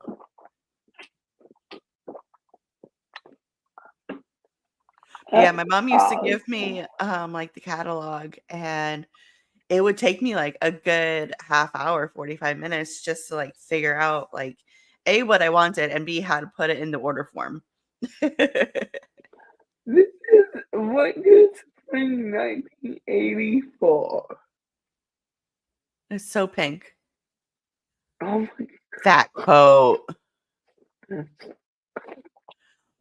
[SPEAKER 2] Yeah, my mom used to give me like the catalog, and it would take me like a good half hour, 45 minutes just to like figure out like A, what I wanted, and B, how to put it in the order form.
[SPEAKER 1] This is what is spring 1984.
[SPEAKER 2] It's so pink.
[SPEAKER 1] Oh my
[SPEAKER 2] That coat.
[SPEAKER 1] god.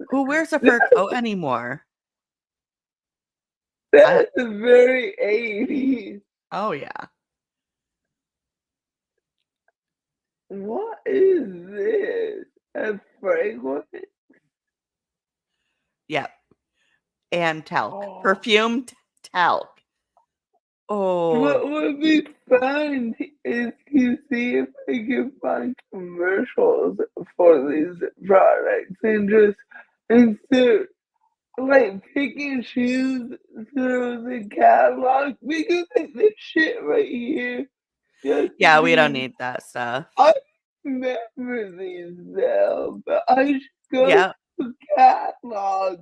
[SPEAKER 2] Who wears a fur coat anymore?
[SPEAKER 1] That's very 80s.
[SPEAKER 2] Oh yeah.
[SPEAKER 1] What is this? A fragrance?
[SPEAKER 2] Yep. And talc.
[SPEAKER 1] Oh.
[SPEAKER 2] Perfumed talc. Oh.
[SPEAKER 1] What would be fun is to see if I can find commercials for these products and just insert like pick and choose through the catalog because like this shit right here just
[SPEAKER 2] Yeah, we don't
[SPEAKER 1] means
[SPEAKER 2] need that stuff.
[SPEAKER 1] I remember these now, but I should go
[SPEAKER 2] Yep.
[SPEAKER 1] to the catalog,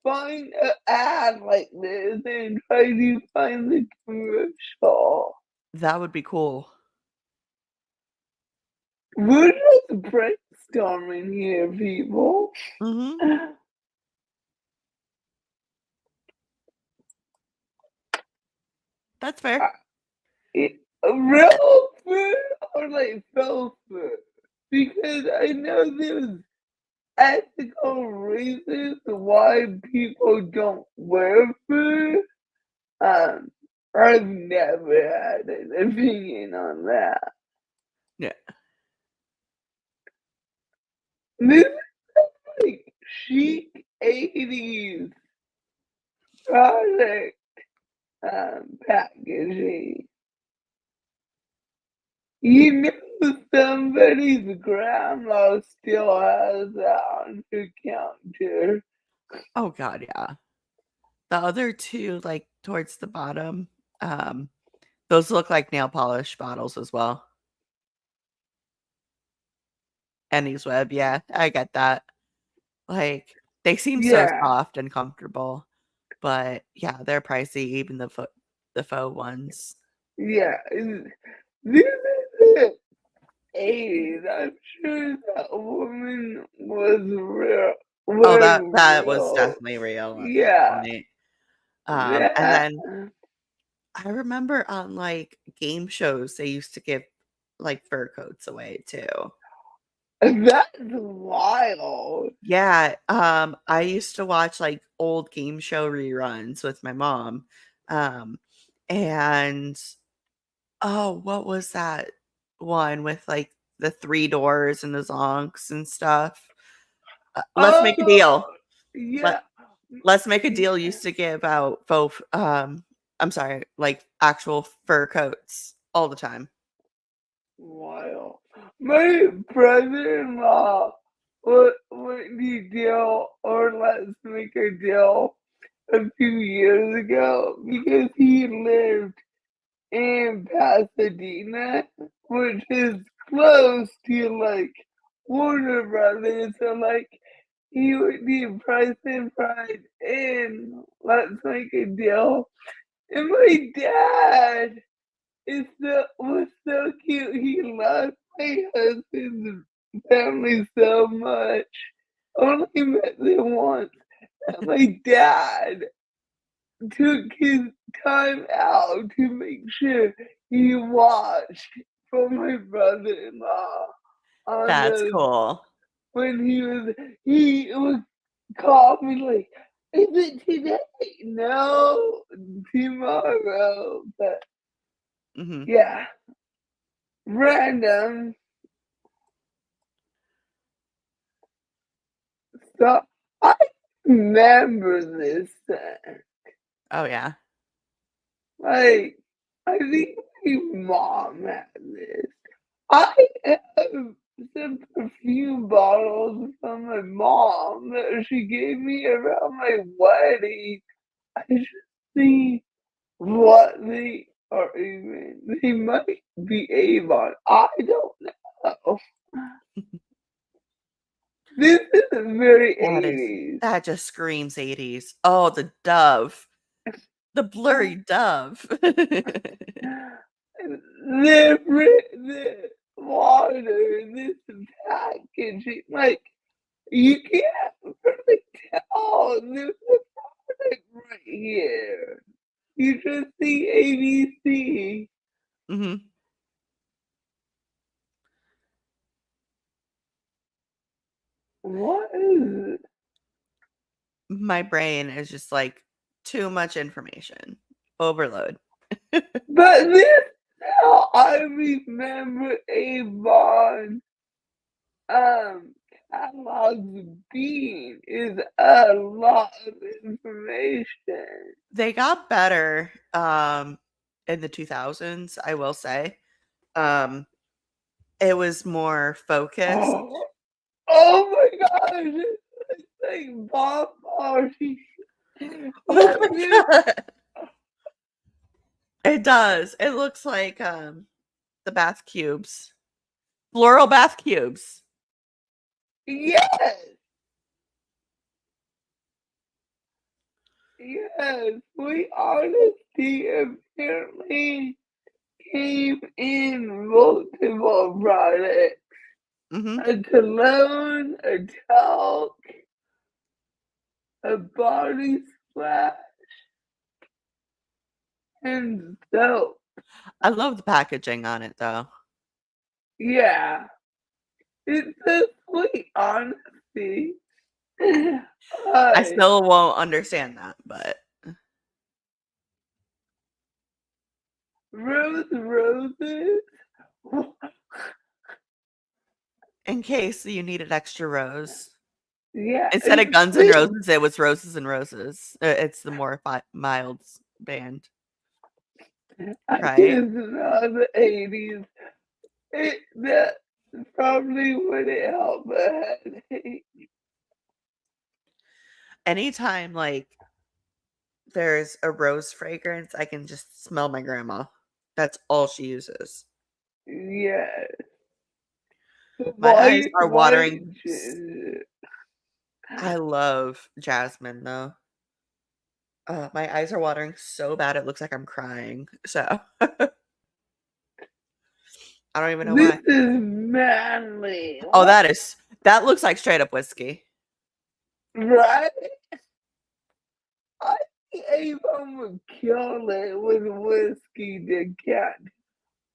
[SPEAKER 1] find an ad like this, and try to find the commercial.
[SPEAKER 2] That would be cool.
[SPEAKER 1] We're just brainstorming here, people.
[SPEAKER 2] Mm-hmm. That's fair.
[SPEAKER 1] Real food or like faux food? Because I know there's ethical reasons why people don't wear food. I've never had an opinion on that.
[SPEAKER 2] Yeah.
[SPEAKER 1] This is like chic 80s product packaging. You know somebody's grandma still has that on her counter.
[SPEAKER 2] Oh god, yeah. The other two, like towards the bottom, those look like nail polish bottles as well. Annie's Web, yeah, I get that. Like, they seem so
[SPEAKER 1] Yeah,
[SPEAKER 2] soft and comfortable, but yeah, they're pricey, even the faux ones.
[SPEAKER 1] yeah. This is the 80s. I'm sure that woman was real,
[SPEAKER 2] Oh,
[SPEAKER 1] was
[SPEAKER 2] that was
[SPEAKER 1] real.
[SPEAKER 2] definitely real at that
[SPEAKER 1] Yeah,
[SPEAKER 2] point. And
[SPEAKER 1] that,
[SPEAKER 2] then I remember on, like, game shows, they used to give, like, fur coats away too.
[SPEAKER 1] that's wild.
[SPEAKER 2] Yeah, I used to watch, like, old game show reruns with my mom, um, and oh, what was that one with, like, the 3 doors and the zonks and stuff? Let's Make a
[SPEAKER 1] Oh,
[SPEAKER 2] Deal. Let
[SPEAKER 1] yeah.
[SPEAKER 2] Let's Make a Deal used to give out I'm sorry, like, actual fur coats all the time.
[SPEAKER 1] Wild. My brother-in-law went to deal or let's make a deal a few years ago because he lived in Pasadena, which is close to like Warner Brothers. So like he would do Price and Pride and Let's Make a Deal. And my dad was so cute. He loved my husband's family so much. Only met them once. And my dad took his time out to make sure he watched for my brother-in-law on
[SPEAKER 2] That's
[SPEAKER 1] those
[SPEAKER 2] cool.
[SPEAKER 1] when he would call me like, is it today? No, tomorrow. But
[SPEAKER 2] Mhm.
[SPEAKER 1] yeah, random. So I remember this thing.
[SPEAKER 2] Oh, yeah.
[SPEAKER 1] Like, I think my mom had this. I have some perfume bottles from my mom that she gave me around my wedding. I should see what they are even. They might be Avon. I don't know. This is very 80s.
[SPEAKER 2] That just screams 80s. Oh, the dove. The blurry dove.
[SPEAKER 1] The water, this packaging, like, you can't really tell. There's a product right here. You just see ABC.
[SPEAKER 2] hmm
[SPEAKER 1] What is it?
[SPEAKER 2] My brain is just like too much information. Overload.
[SPEAKER 1] But this is how I remember Avon catalog's being is a lot of information.
[SPEAKER 2] They got better in the 2000s, I will say. It was more focused.
[SPEAKER 1] Oh my gosh, it's like Bob Marley.
[SPEAKER 2] Oh my god. It does. It looks like the bath cubes. Floral bath cubes.
[SPEAKER 1] Yes. Yes, we honesty apparently came in multiple products.
[SPEAKER 2] hmm
[SPEAKER 1] A cologne, a talc, a body splash, and soap.
[SPEAKER 2] I love the packaging on it though.
[SPEAKER 1] Yeah, it's a sweet honesty.
[SPEAKER 2] I still won't understand that, but
[SPEAKER 1] Roses.
[SPEAKER 2] in case you needed extra rose.
[SPEAKER 1] Yeah,
[SPEAKER 2] Instead of Guns N' Roses, it was Roses and Roses. It's the more mild band,
[SPEAKER 1] I
[SPEAKER 2] right?
[SPEAKER 1] guess in the 80s, that probably wouldn't help a headache.
[SPEAKER 2] Anytime like there's a rose fragrance, I can just smell my grandma. That's all she uses.
[SPEAKER 1] Yes.
[SPEAKER 2] My eyes are
[SPEAKER 1] Why
[SPEAKER 2] watering. I love jasmine though. My eyes are watering so bad it looks like I'm crying. So I don't even know
[SPEAKER 1] this
[SPEAKER 2] why.
[SPEAKER 1] is manly.
[SPEAKER 2] Oh, that looks like straight up whiskey.
[SPEAKER 1] Right? I think Avon would kill it with whiskey decant.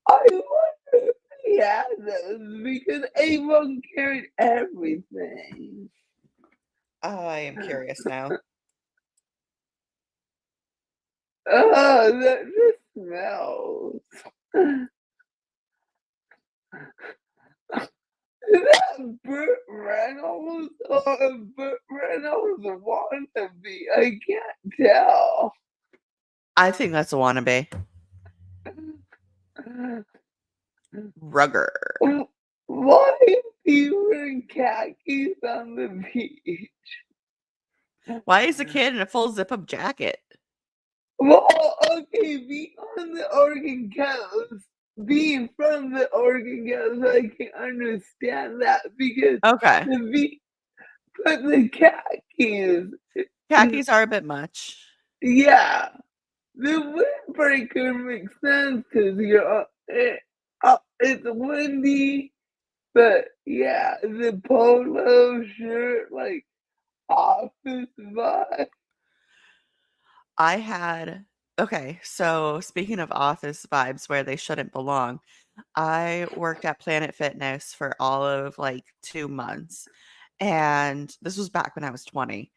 [SPEAKER 1] I wonder if he had those because Avon carried everything.
[SPEAKER 2] I am curious now.
[SPEAKER 1] Oh, that just smells. Is that Burt Reynolds or Burt Reynolds wannabe? I can't tell.
[SPEAKER 2] I think that's a wannabe. Rugger.
[SPEAKER 1] Why is he wearing khakis on the beach?
[SPEAKER 2] Why is the kid in a full zip up jacket?
[SPEAKER 1] Well, okay, being on the Oregon coast, being from the Oregon coast, I can understand that because
[SPEAKER 2] Okay.
[SPEAKER 1] but the
[SPEAKER 2] Khakis are a bit much.
[SPEAKER 1] yeah, the windbreaker makes sense because it's windy, but yeah, the polo shirt, like office vibe.
[SPEAKER 2] Okay, so speaking of office vibes where they shouldn't belong, I worked at Planet Fitness for all of like 2 months. And this was back when I was 20.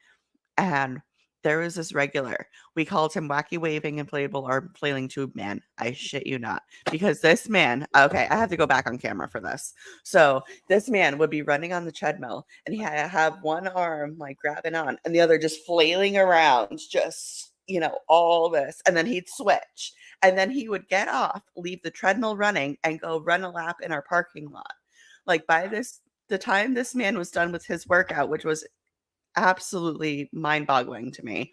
[SPEAKER 2] And there was this regular. We called him Wacky Waving Inflatable or Flailing Tube Man. I shit you not. Because this man, okay, I have to go back on camera for this. So this man would be running on the treadmill and he had to have one arm like grabbing on and the other just flailing around, just, all this. And then he'd switch. And then he would get off, leave the treadmill running, and go run a lap in our parking lot. Like the time this man was done with his workout, which was absolutely mind-boggling to me,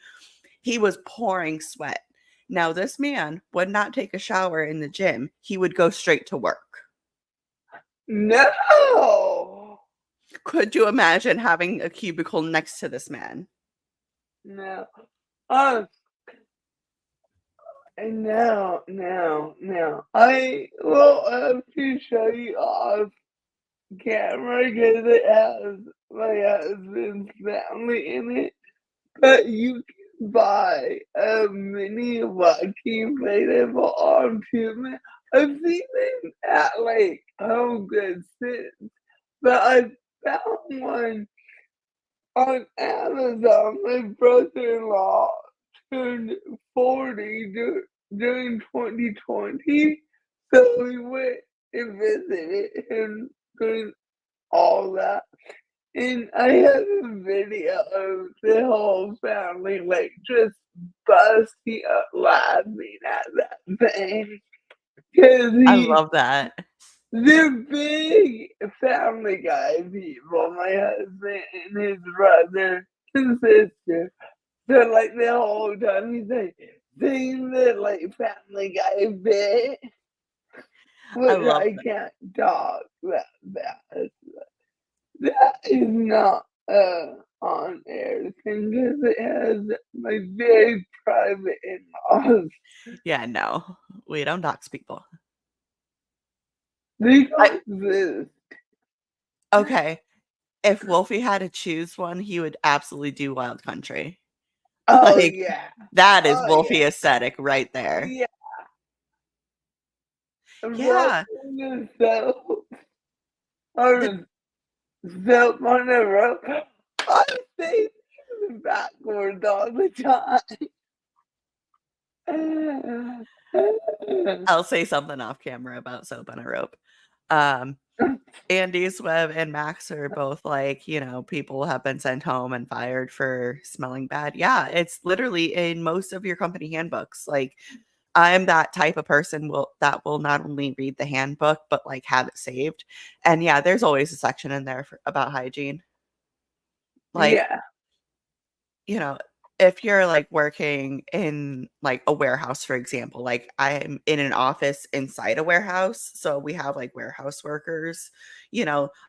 [SPEAKER 2] he was pouring sweat. Now, this man would not take a shower in the gym. He would go straight to work.
[SPEAKER 1] No.
[SPEAKER 2] Could you imagine having a cubicle next to this man?
[SPEAKER 1] No. Um, and now. I will have to show you off camera because it has my husband's family in it. But you can buy a mini vacuum inflatable on Tube. I've seen them at like Home Goods since, but I found one on Amazon. My brother-in-law turned 40 during 2020, so we went and visited him during all that. And I have a video of the whole family like just busting up laughing at that thing. Cause
[SPEAKER 2] I love that.
[SPEAKER 1] they're big Family Guy people, my husband and his brother and sister. So like the whole time he's like saying the like Family Guy bit,
[SPEAKER 2] I
[SPEAKER 1] which
[SPEAKER 2] love
[SPEAKER 1] I
[SPEAKER 2] that.
[SPEAKER 1] can't talk that fast. That is not on air thing because it has my very private in-laws.
[SPEAKER 2] Yeah, no, we don't dox people.
[SPEAKER 1] They don't exist.
[SPEAKER 2] Okay, if Wolfie had to choose one, he would absolutely do Wild Country.
[SPEAKER 1] Oh
[SPEAKER 2] Like,
[SPEAKER 1] yeah.
[SPEAKER 2] that is
[SPEAKER 1] Oh
[SPEAKER 2] Wolfie
[SPEAKER 1] yeah.
[SPEAKER 2] aesthetic right there.
[SPEAKER 1] Yeah.
[SPEAKER 2] Yeah.
[SPEAKER 1] Rolling the soap or
[SPEAKER 2] The,
[SPEAKER 1] soap on the rope. I say backwards all the time.
[SPEAKER 2] I'll say something off camera about soap on a rope. Andy's Web and Max are both like, people have been sent home and fired for smelling bad. Yeah, it's literally in most of your company handbooks. Like, I'm that type of person that will not only read the handbook but like have it saved. And yeah, there's always a section in there about hygiene. Like,
[SPEAKER 1] Yeah.
[SPEAKER 2] if you're like working in like a warehouse, for example, like I'm in an office inside a warehouse, so we have like warehouse workers,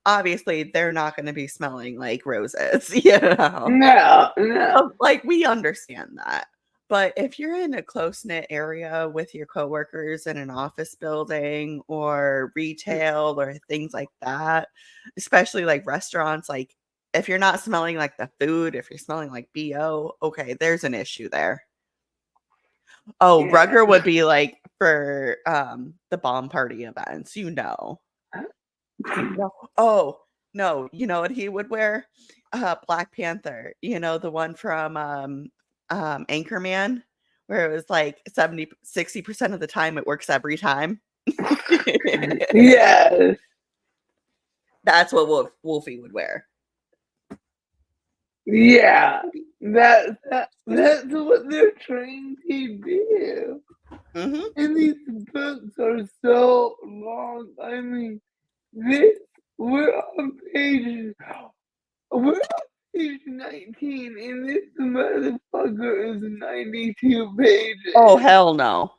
[SPEAKER 2] obviously they're not going to be smelling like roses,
[SPEAKER 1] No.
[SPEAKER 2] like we understand that. But if you're in a close-knit area with your coworkers in an office building or retail or things like that, especially like restaurants, like if you're not smelling like the food, if you're smelling like BO, okay, there's an issue there. Oh,
[SPEAKER 1] Yeah.
[SPEAKER 2] Rugger would be like for the bomb party events, No. Oh, no, you know what he would wear? Black Panther, the one from Anchorman, where it was like 60% of the time it works every time.
[SPEAKER 1] Yes.
[SPEAKER 2] That's what Wolfie would wear.
[SPEAKER 1] Yeah. That's what they're trained to do.
[SPEAKER 2] Mm-hmm.
[SPEAKER 1] And these books are so long. I mean, we're on page 19, and this motherfucker is 92 pages.
[SPEAKER 2] Oh, hell no.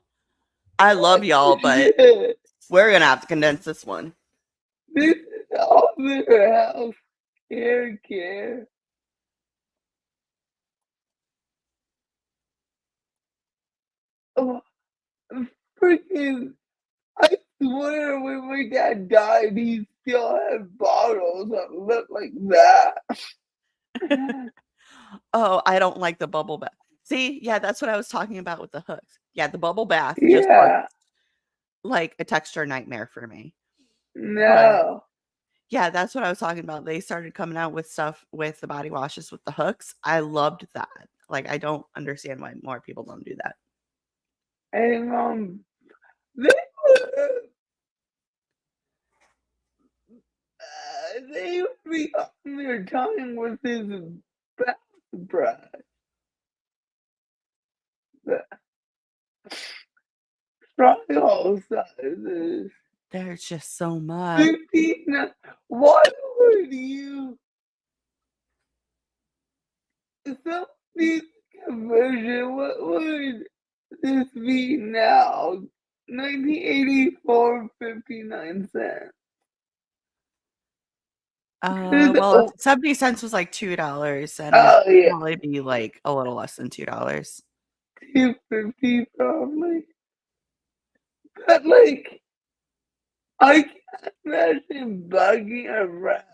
[SPEAKER 2] I love
[SPEAKER 1] What
[SPEAKER 2] y'all, but
[SPEAKER 1] shit?
[SPEAKER 2] we're going to have to condense this one.
[SPEAKER 1] This is all their health care. Oh, freaking, I swear when my dad died, he still had bottles that look like that.
[SPEAKER 2] Oh, I don't like the bubble bath. See, yeah, that's what I was talking about with the hooks. Yeah, the bubble bath just was
[SPEAKER 1] Yeah.
[SPEAKER 2] like a texture nightmare for me. But
[SPEAKER 1] No.
[SPEAKER 2] yeah, that's what I was talking about. They started coming out with stuff with the body washes with the hooks. I loved that. Like, I don't understand why more people don't do that.
[SPEAKER 1] And they they would be on their time with his bath brush. The trial sizes.
[SPEAKER 2] There's just so much.
[SPEAKER 1] 59. What would you? So this conversion, what would this be now? 1984, 59 cents.
[SPEAKER 2] Well, 70 cents was like $2, and
[SPEAKER 1] Oh
[SPEAKER 2] it'd
[SPEAKER 1] yeah,
[SPEAKER 2] probably be like a little less than $2.
[SPEAKER 1] $2.50 probably. But like, I can't imagine bugging around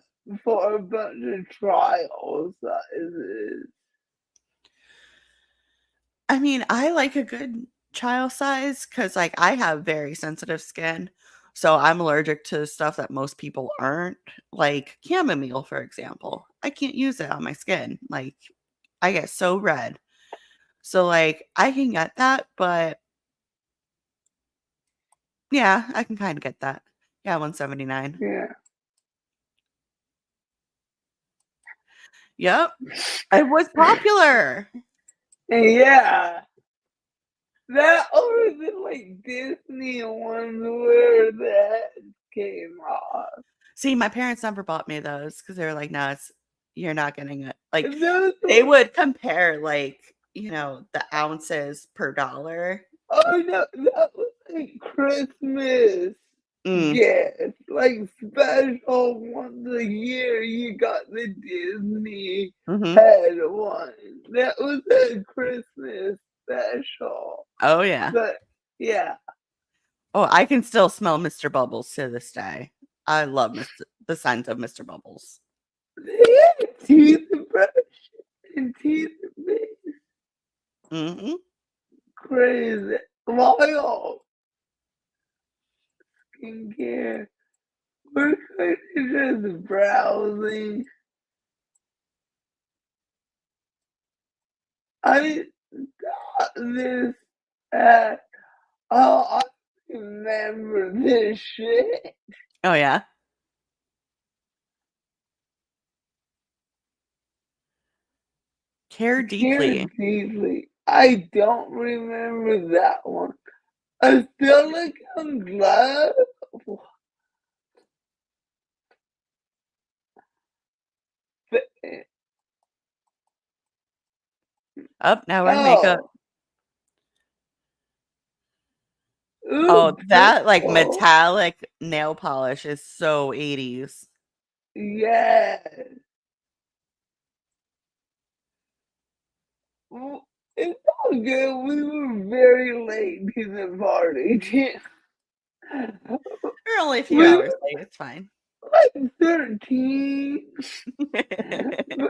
[SPEAKER 1] for a bunch of trial sizes.
[SPEAKER 2] I mean, I like a good child size because, like, I have very sensitive skin, so I'm allergic to stuff that most people aren't, like chamomile, for example. I can't use it on my skin. Like, I get so red. So, like, I can get that, but yeah, I can kind of get that. Yeah, 179.
[SPEAKER 1] Yeah.
[SPEAKER 2] Yep. It was popular.
[SPEAKER 1] Yeah. That or the like Disney ones where that came off.
[SPEAKER 2] See, my parents never bought me those because they were like, "No, you're not getting it." Like,
[SPEAKER 1] Those
[SPEAKER 2] they
[SPEAKER 1] were,
[SPEAKER 2] would compare, like, the ounces per dollar.
[SPEAKER 1] oh no, that was like Christmas
[SPEAKER 2] Mm,
[SPEAKER 1] gift. Like special once a year you got the Disney
[SPEAKER 2] mhm.
[SPEAKER 1] head one. That was a Christmas special.
[SPEAKER 2] Oh, yeah.
[SPEAKER 1] But yeah.
[SPEAKER 2] Oh, I can still smell Mr. Bubbles to this day. I love the scent of Mr. Bubbles.
[SPEAKER 1] They had toothbrush and toothpaste.
[SPEAKER 2] Mhm.
[SPEAKER 1] Crazy. Wild skincare. We're kind of just browsing. I got this at, oh, I remember this shit.
[SPEAKER 2] Oh, yeah. Care
[SPEAKER 1] Care
[SPEAKER 2] deeply.
[SPEAKER 1] deeply. I don't remember that one. A silicone glove?
[SPEAKER 2] Up, now we're in makeup.
[SPEAKER 1] Oh. Ooh,
[SPEAKER 2] Oh, that, like,
[SPEAKER 1] purple.
[SPEAKER 2] metallic nail polish is so 80s.
[SPEAKER 1] Yes. Well, it's all good. We were very late to the party.
[SPEAKER 2] We're only a few
[SPEAKER 1] We
[SPEAKER 2] hours
[SPEAKER 1] were
[SPEAKER 2] late, it's fine.
[SPEAKER 1] like 13. But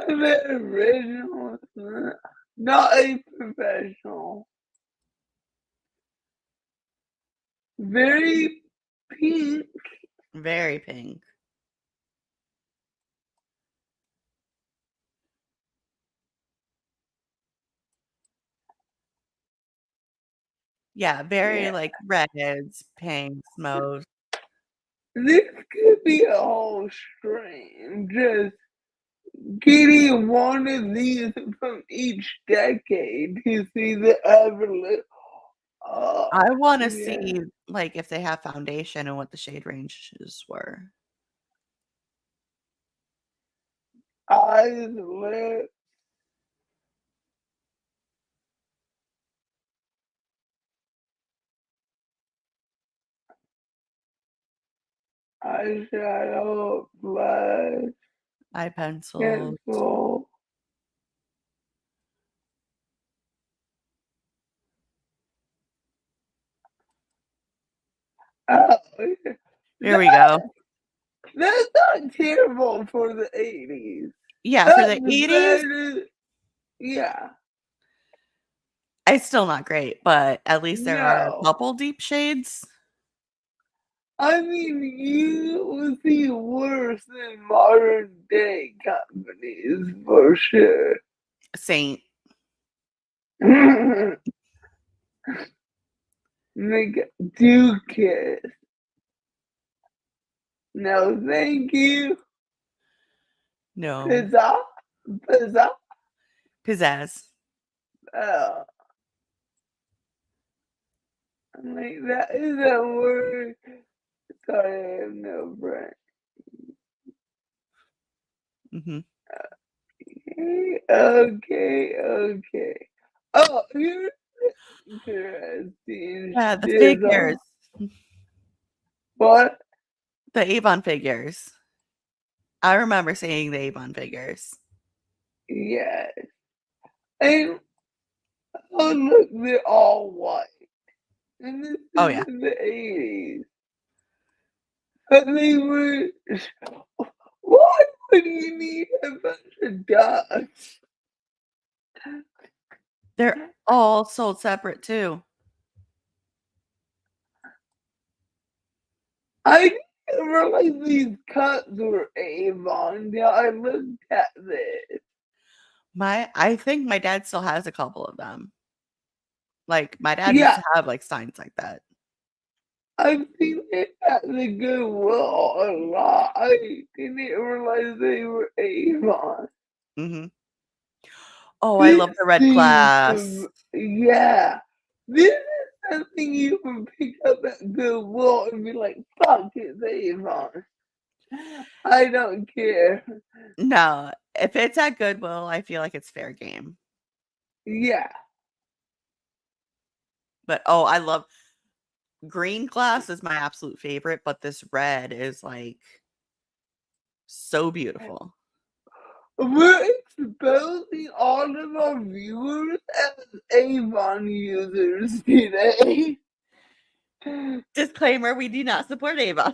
[SPEAKER 1] the original was not a professional. Very pink.
[SPEAKER 2] Very pink. Yeah, very,
[SPEAKER 1] Yeah.
[SPEAKER 2] like, reds, pinks, mauves.
[SPEAKER 1] This could be a whole stream. Just getting one of these from each decade to see the evolution. Oh,
[SPEAKER 2] I wanna
[SPEAKER 1] yeah.
[SPEAKER 2] see, like, if they have foundation and what the shade ranges were.
[SPEAKER 1] Eyes, lips, eyeshadow, blush,
[SPEAKER 2] Eye pencils.
[SPEAKER 1] pencil. Oh, yeah.
[SPEAKER 2] Here we go.
[SPEAKER 1] That's not terrible for the 80s.
[SPEAKER 2] Yeah, for
[SPEAKER 1] That's
[SPEAKER 2] the 80s,
[SPEAKER 1] better. Yeah.
[SPEAKER 2] it's still not great, but at least there are a
[SPEAKER 1] No.
[SPEAKER 2] couple deep shades.
[SPEAKER 1] I mean, you will see worse than modern day companies for sure.
[SPEAKER 2] Saint.
[SPEAKER 1] Make do kiss. No, thank you.
[SPEAKER 2] No.
[SPEAKER 1] Pizza. Pizza.
[SPEAKER 2] Pizzazz.
[SPEAKER 1] Oh, like that is a word. sorry, I have no brain.
[SPEAKER 2] Mhm.
[SPEAKER 1] Okay. Oh, here's interesting.
[SPEAKER 2] Yeah, the
[SPEAKER 1] There's
[SPEAKER 2] figures.
[SPEAKER 1] what?
[SPEAKER 2] The Avon figures. I remember seeing the Avon figures.
[SPEAKER 1] Yes. And oh look, they're all white. And this
[SPEAKER 2] Oh,
[SPEAKER 1] is
[SPEAKER 2] yeah.
[SPEAKER 1] in the 80s. But they were why would you need a bunch of dots?
[SPEAKER 2] They're all sold separate too.
[SPEAKER 1] I didn't realize these cups were Avon. Yeah, I looked at this.
[SPEAKER 2] I think my dad still has a couple of them. Like, my dad used
[SPEAKER 1] Yeah,
[SPEAKER 2] to have, like, signs like that.
[SPEAKER 1] I've seen it at the Goodwill a lot. I didn't realize they were Avon.
[SPEAKER 2] Mhm. Oh, I
[SPEAKER 1] This
[SPEAKER 2] love the red
[SPEAKER 1] seems
[SPEAKER 2] glass.
[SPEAKER 1] yeah. This is something you would pick up at Goodwill and be like, fuck, it's Avon. I don't care.
[SPEAKER 2] No, if it's at Goodwill, I feel like it's fair game.
[SPEAKER 1] Yeah.
[SPEAKER 2] But, oh, I love green glass is my absolute favorite, but this red is, like, so beautiful.
[SPEAKER 1] We're exposing all of our viewers as Avon users today.
[SPEAKER 2] Disclaimer, we do not support Avon.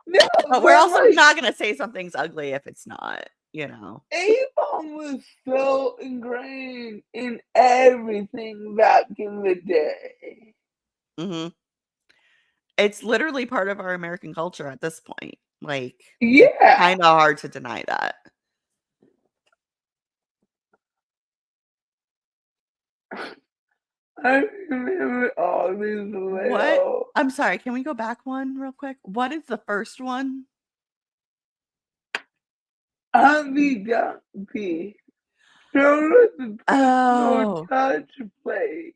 [SPEAKER 1] No,
[SPEAKER 2] But we're
[SPEAKER 1] but
[SPEAKER 2] also
[SPEAKER 1] like
[SPEAKER 2] not gonna say something's ugly if it's not, you know?
[SPEAKER 1] Avon was so ingrained in everything back in the day.
[SPEAKER 2] Mhm. It's literally part of our American culture at this point. Like, it's
[SPEAKER 1] Yeah.
[SPEAKER 2] kinda hard to deny that.
[SPEAKER 1] I remember all these
[SPEAKER 2] What
[SPEAKER 1] little
[SPEAKER 2] I'm sorry, can we go back one real quick? What is the first one?
[SPEAKER 1] Humpty Dumpty. Show us the personal
[SPEAKER 2] Oh,
[SPEAKER 1] touch plate.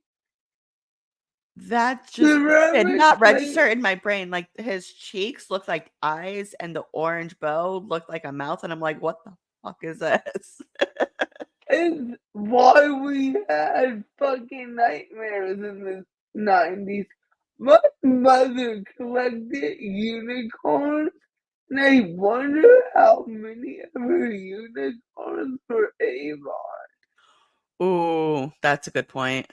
[SPEAKER 2] that just
[SPEAKER 1] The
[SPEAKER 2] did
[SPEAKER 1] rubber
[SPEAKER 2] not register
[SPEAKER 1] plate
[SPEAKER 2] in my brain. Like, his cheeks looked like eyes, and the orange bow looked like a mouth, and I'm like, "What the fuck is this?"
[SPEAKER 1] is why we had fucking nightmares in the 90s. My mother collected unicorns, and I wonder how many of her unicorns were Avon.
[SPEAKER 2] Ooh, that's a good point.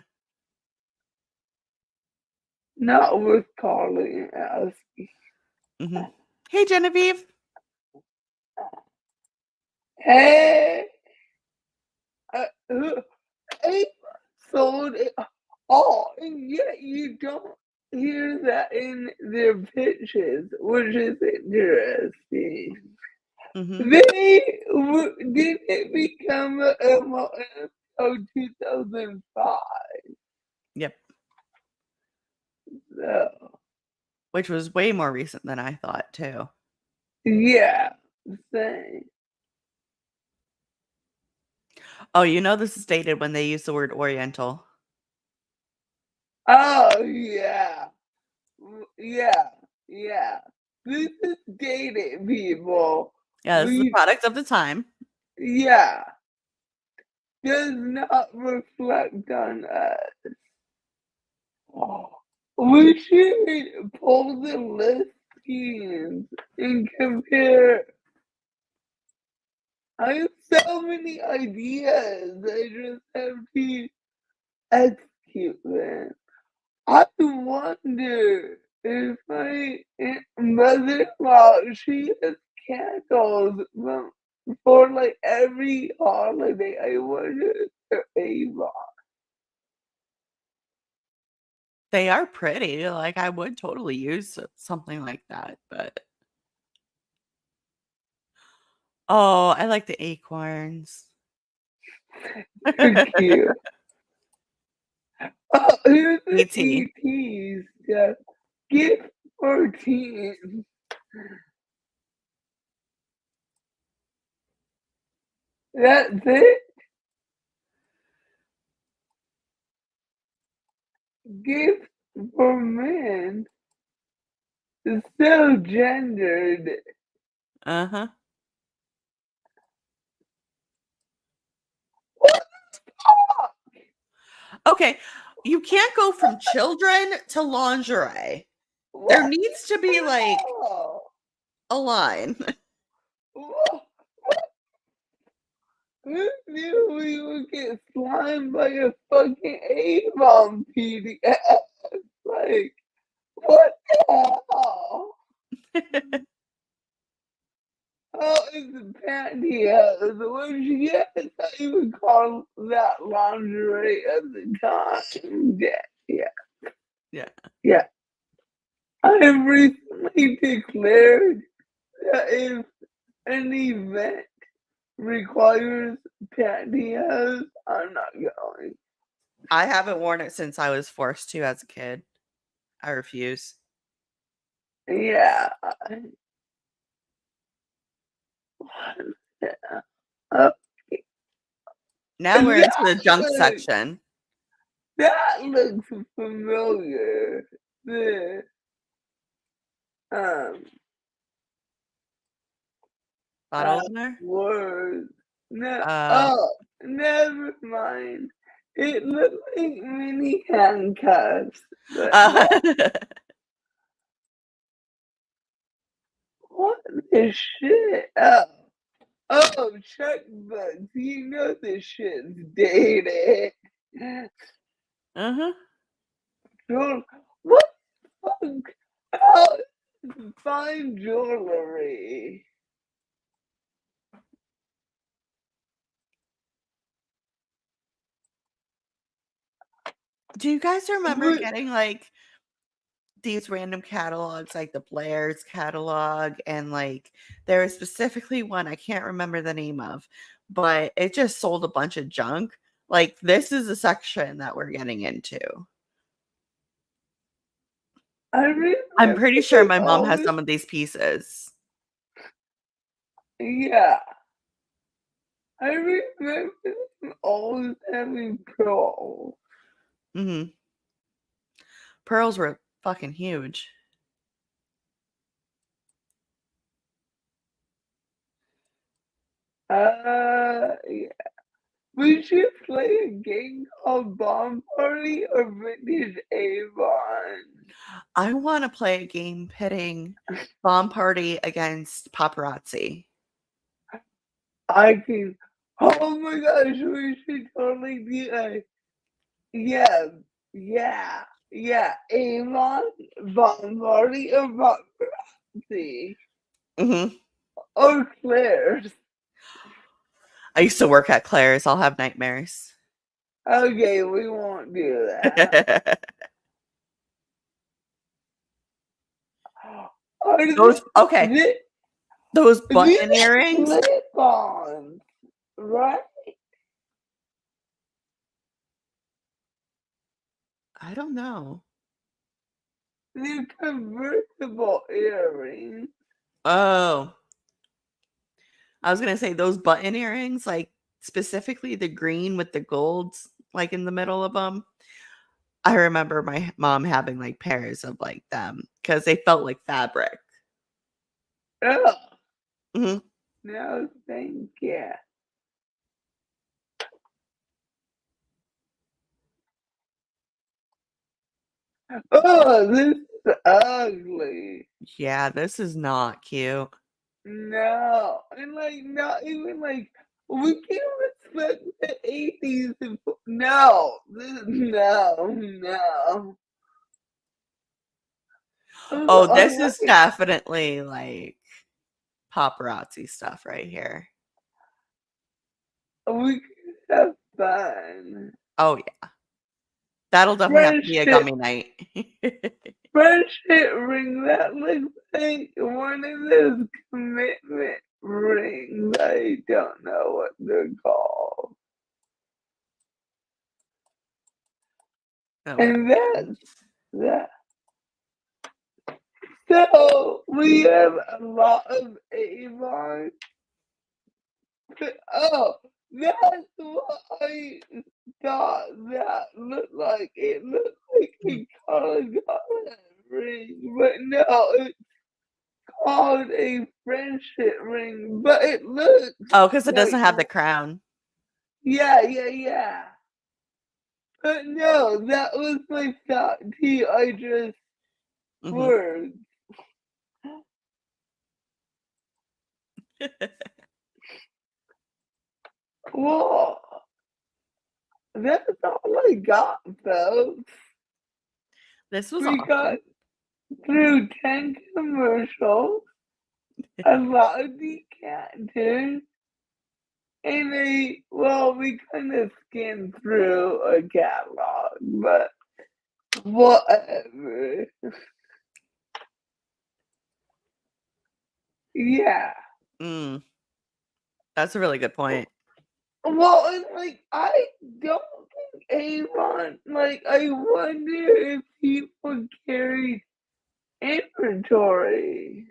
[SPEAKER 1] Not worth calling and asking.
[SPEAKER 2] Mhm. Hey, Genevieve.
[SPEAKER 1] Hey, Avon sold it all, and yet you don't hear that in their pitches, which is interesting.
[SPEAKER 2] Mhm.
[SPEAKER 1] They did it become a MLM 2005.
[SPEAKER 2] Yep.
[SPEAKER 1] So,
[SPEAKER 2] Which was way more recent than I thought too.
[SPEAKER 1] yeah, same.
[SPEAKER 2] Oh, you know this is dated when they use the word Oriental.
[SPEAKER 1] Oh yeah, yeah, yeah. This is dated, people.
[SPEAKER 2] Yeah, this is a
[SPEAKER 1] We
[SPEAKER 2] product of the time.
[SPEAKER 1] yeah does not reflect on us. We should pull the listings and compare. I have so many ideas. I just have to execute them. I wonder if my mother-in-law, she has candles for like every holiday. I wonder if they're Avon.
[SPEAKER 2] They are pretty. Like, I would totally use something like that, but oh, I like the acorns.
[SPEAKER 1] They're cute. Oh, here's the
[SPEAKER 2] ET.
[SPEAKER 1] ETs. Yeah. Gift 14. That's it? Gift for men. so gendered.
[SPEAKER 2] Uh-huh.
[SPEAKER 1] What the fuck?
[SPEAKER 2] Okay, you can't go from children to lingerie. There
[SPEAKER 1] What
[SPEAKER 2] needs to be,
[SPEAKER 1] the
[SPEAKER 2] like,
[SPEAKER 1] hell?
[SPEAKER 2] a line.
[SPEAKER 1] What? Who knew we would get slimed by a fucking Avon PDF? Like, what the hell? Oh, it's a pantyhose. What did you get? I thought you would call that lingerie at the time.
[SPEAKER 2] Yeah.
[SPEAKER 1] Yeah. I have recently declared that if an event requires pantyhose, I'm not going.
[SPEAKER 2] I haven't worn it since I was forced to as a kid. I refuse.
[SPEAKER 1] Yeah. Uh,
[SPEAKER 2] Now we're into the
[SPEAKER 1] that
[SPEAKER 2] junk
[SPEAKER 1] looks,
[SPEAKER 2] section.
[SPEAKER 1] that looks familiar. The um
[SPEAKER 2] Bottle opener?
[SPEAKER 1] words. No,
[SPEAKER 2] Uh,
[SPEAKER 1] oh, never mind. It looked like mini handcuffs, but no.
[SPEAKER 2] uh
[SPEAKER 1] What the shit? Oh, checkbooks. You know this shit's dated.
[SPEAKER 2] uh-huh.
[SPEAKER 1] Jewel- What the fuck? How fine jewelry?
[SPEAKER 2] Do you guys remember
[SPEAKER 1] But
[SPEAKER 2] getting, like, these random catalogs, like the Blair's catalog, and, like, there was specifically one I can't remember the name of, but it just sold a bunch of junk? Like, this is a section that we're getting into.
[SPEAKER 1] I remember
[SPEAKER 2] I'm pretty sure
[SPEAKER 1] they
[SPEAKER 2] my mom has
[SPEAKER 1] always,
[SPEAKER 2] some of these pieces.
[SPEAKER 1] yeah. I remember them always having pearls.
[SPEAKER 2] Mhm. Pearls were fucking huge.
[SPEAKER 1] Yeah. We should play a game called Bomb Party or Vintage Avon.
[SPEAKER 2] I wanna play a game pitting Bomb Party against Paparazzi.
[SPEAKER 1] I can. Oh my gosh, we should totally do a. Yeah, yeah. Avon, Bomb Party, or Paparazzi.
[SPEAKER 2] Mhm.
[SPEAKER 1] Or Claire's.
[SPEAKER 2] I used to work at Claire's, I'll have nightmares.
[SPEAKER 1] Okay, we won't do that. Are
[SPEAKER 2] Those okay,
[SPEAKER 1] they,
[SPEAKER 2] those
[SPEAKER 1] these
[SPEAKER 2] button earrings?
[SPEAKER 1] slip-ons, right?
[SPEAKER 2] I don't know.
[SPEAKER 1] They're convertible earrings.
[SPEAKER 2] Oh, I was gonna say those button earrings, like, specifically the green with the golds, like, in the middle of them. I remember my mom having, like, pairs of, like, them because they felt like fabric.
[SPEAKER 1] Ugh,
[SPEAKER 2] Mhm.
[SPEAKER 1] no, thank you. Oh, this is ugly.
[SPEAKER 2] Yeah, this is not cute.
[SPEAKER 1] No, and like not even like we can respect the 80s. No, no.
[SPEAKER 2] Oh,
[SPEAKER 1] I
[SPEAKER 2] this is
[SPEAKER 1] like
[SPEAKER 2] definitely, like, paparazzi stuff right here.
[SPEAKER 1] we can have fun.
[SPEAKER 2] Oh, yeah. That'll definitely have to be a
[SPEAKER 1] Friendship,
[SPEAKER 2] gummy night.
[SPEAKER 1] friendship ring that looks like one of those commitment rings. I don't know what they're called.
[SPEAKER 2] Oh,
[SPEAKER 1] And
[SPEAKER 2] yeah.
[SPEAKER 1] that's that. So we have a lot of Avon. Oh, that's what I thought that looked like. It looked like a color ring. ring, but no, it's called a friendship ring, but it looks
[SPEAKER 2] Oh, because it
[SPEAKER 1] like,
[SPEAKER 2] doesn't have the crown.
[SPEAKER 1] yeah. But no, that was my thought too. I just words. Well, that's all I got, folks.
[SPEAKER 2] This was
[SPEAKER 1] We
[SPEAKER 2] awesome.
[SPEAKER 1] got through 10 commercials, a lot of decanters, and we kind of skimmed through a catalog, but whatever. Yeah.
[SPEAKER 2] That's a really good point.
[SPEAKER 1] Well, and like, I don't think Avon, like, I wonder if people carried inventory.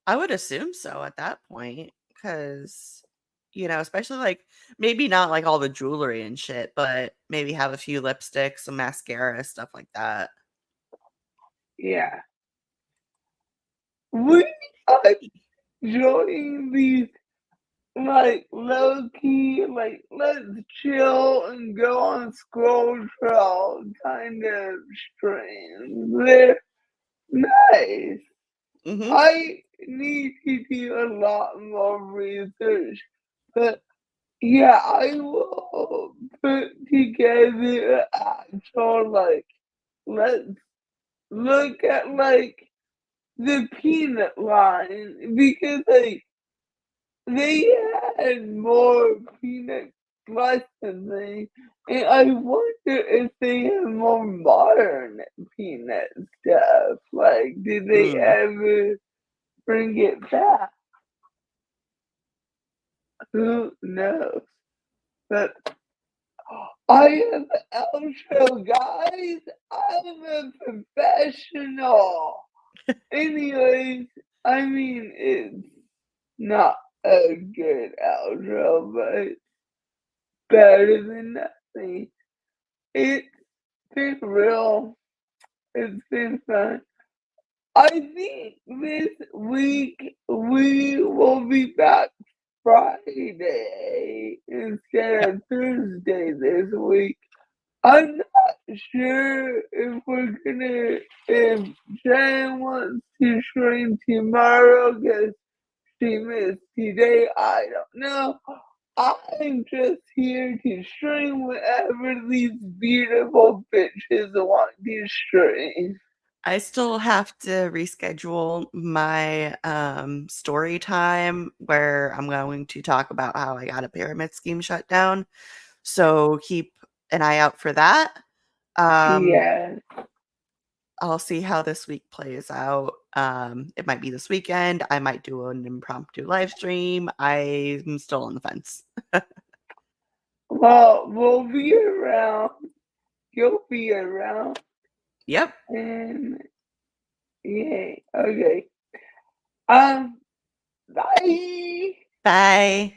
[SPEAKER 2] I would assume so at that point, because, especially like maybe not like all the jewelry and shit, but maybe have a few lipsticks, some mascara, stuff like that.
[SPEAKER 1] Yeah. We are enjoying these, like, low key, like, let's chill and go on scroll trail kind of streams. They're nice. I need to do a lot more research, but yeah, I will put together an actual, like, let's look at, like, the peanut line, because, like, they had more peanut licensing, and I wonder if they have more modern peanut stuff. Like, did they ever bring it back? Who knows? But I am an outro, guys. I'm a professional. Anyways, I mean, it's not a good outro, but it's better than nothing. It's been real. It's been fun. I think this week we will be back Friday instead of Thursday this week. I'm not sure if Jen wants to stream tomorrow because she missed today. I don't know. I'm just here to stream whatever these beautiful bitches want to stream.
[SPEAKER 2] I still have to reschedule my story time where I'm going to talk about how I got a pyramid scheme shut down. So keep an eye out for that.
[SPEAKER 1] Yeah.
[SPEAKER 2] I'll see how this week plays out. It might be this weekend. I might do an impromptu live stream. I'm still on the fence.
[SPEAKER 1] Well, we'll be around. You'll be around.
[SPEAKER 2] Yep.
[SPEAKER 1] And yay. Okay. Bye.
[SPEAKER 2] Bye.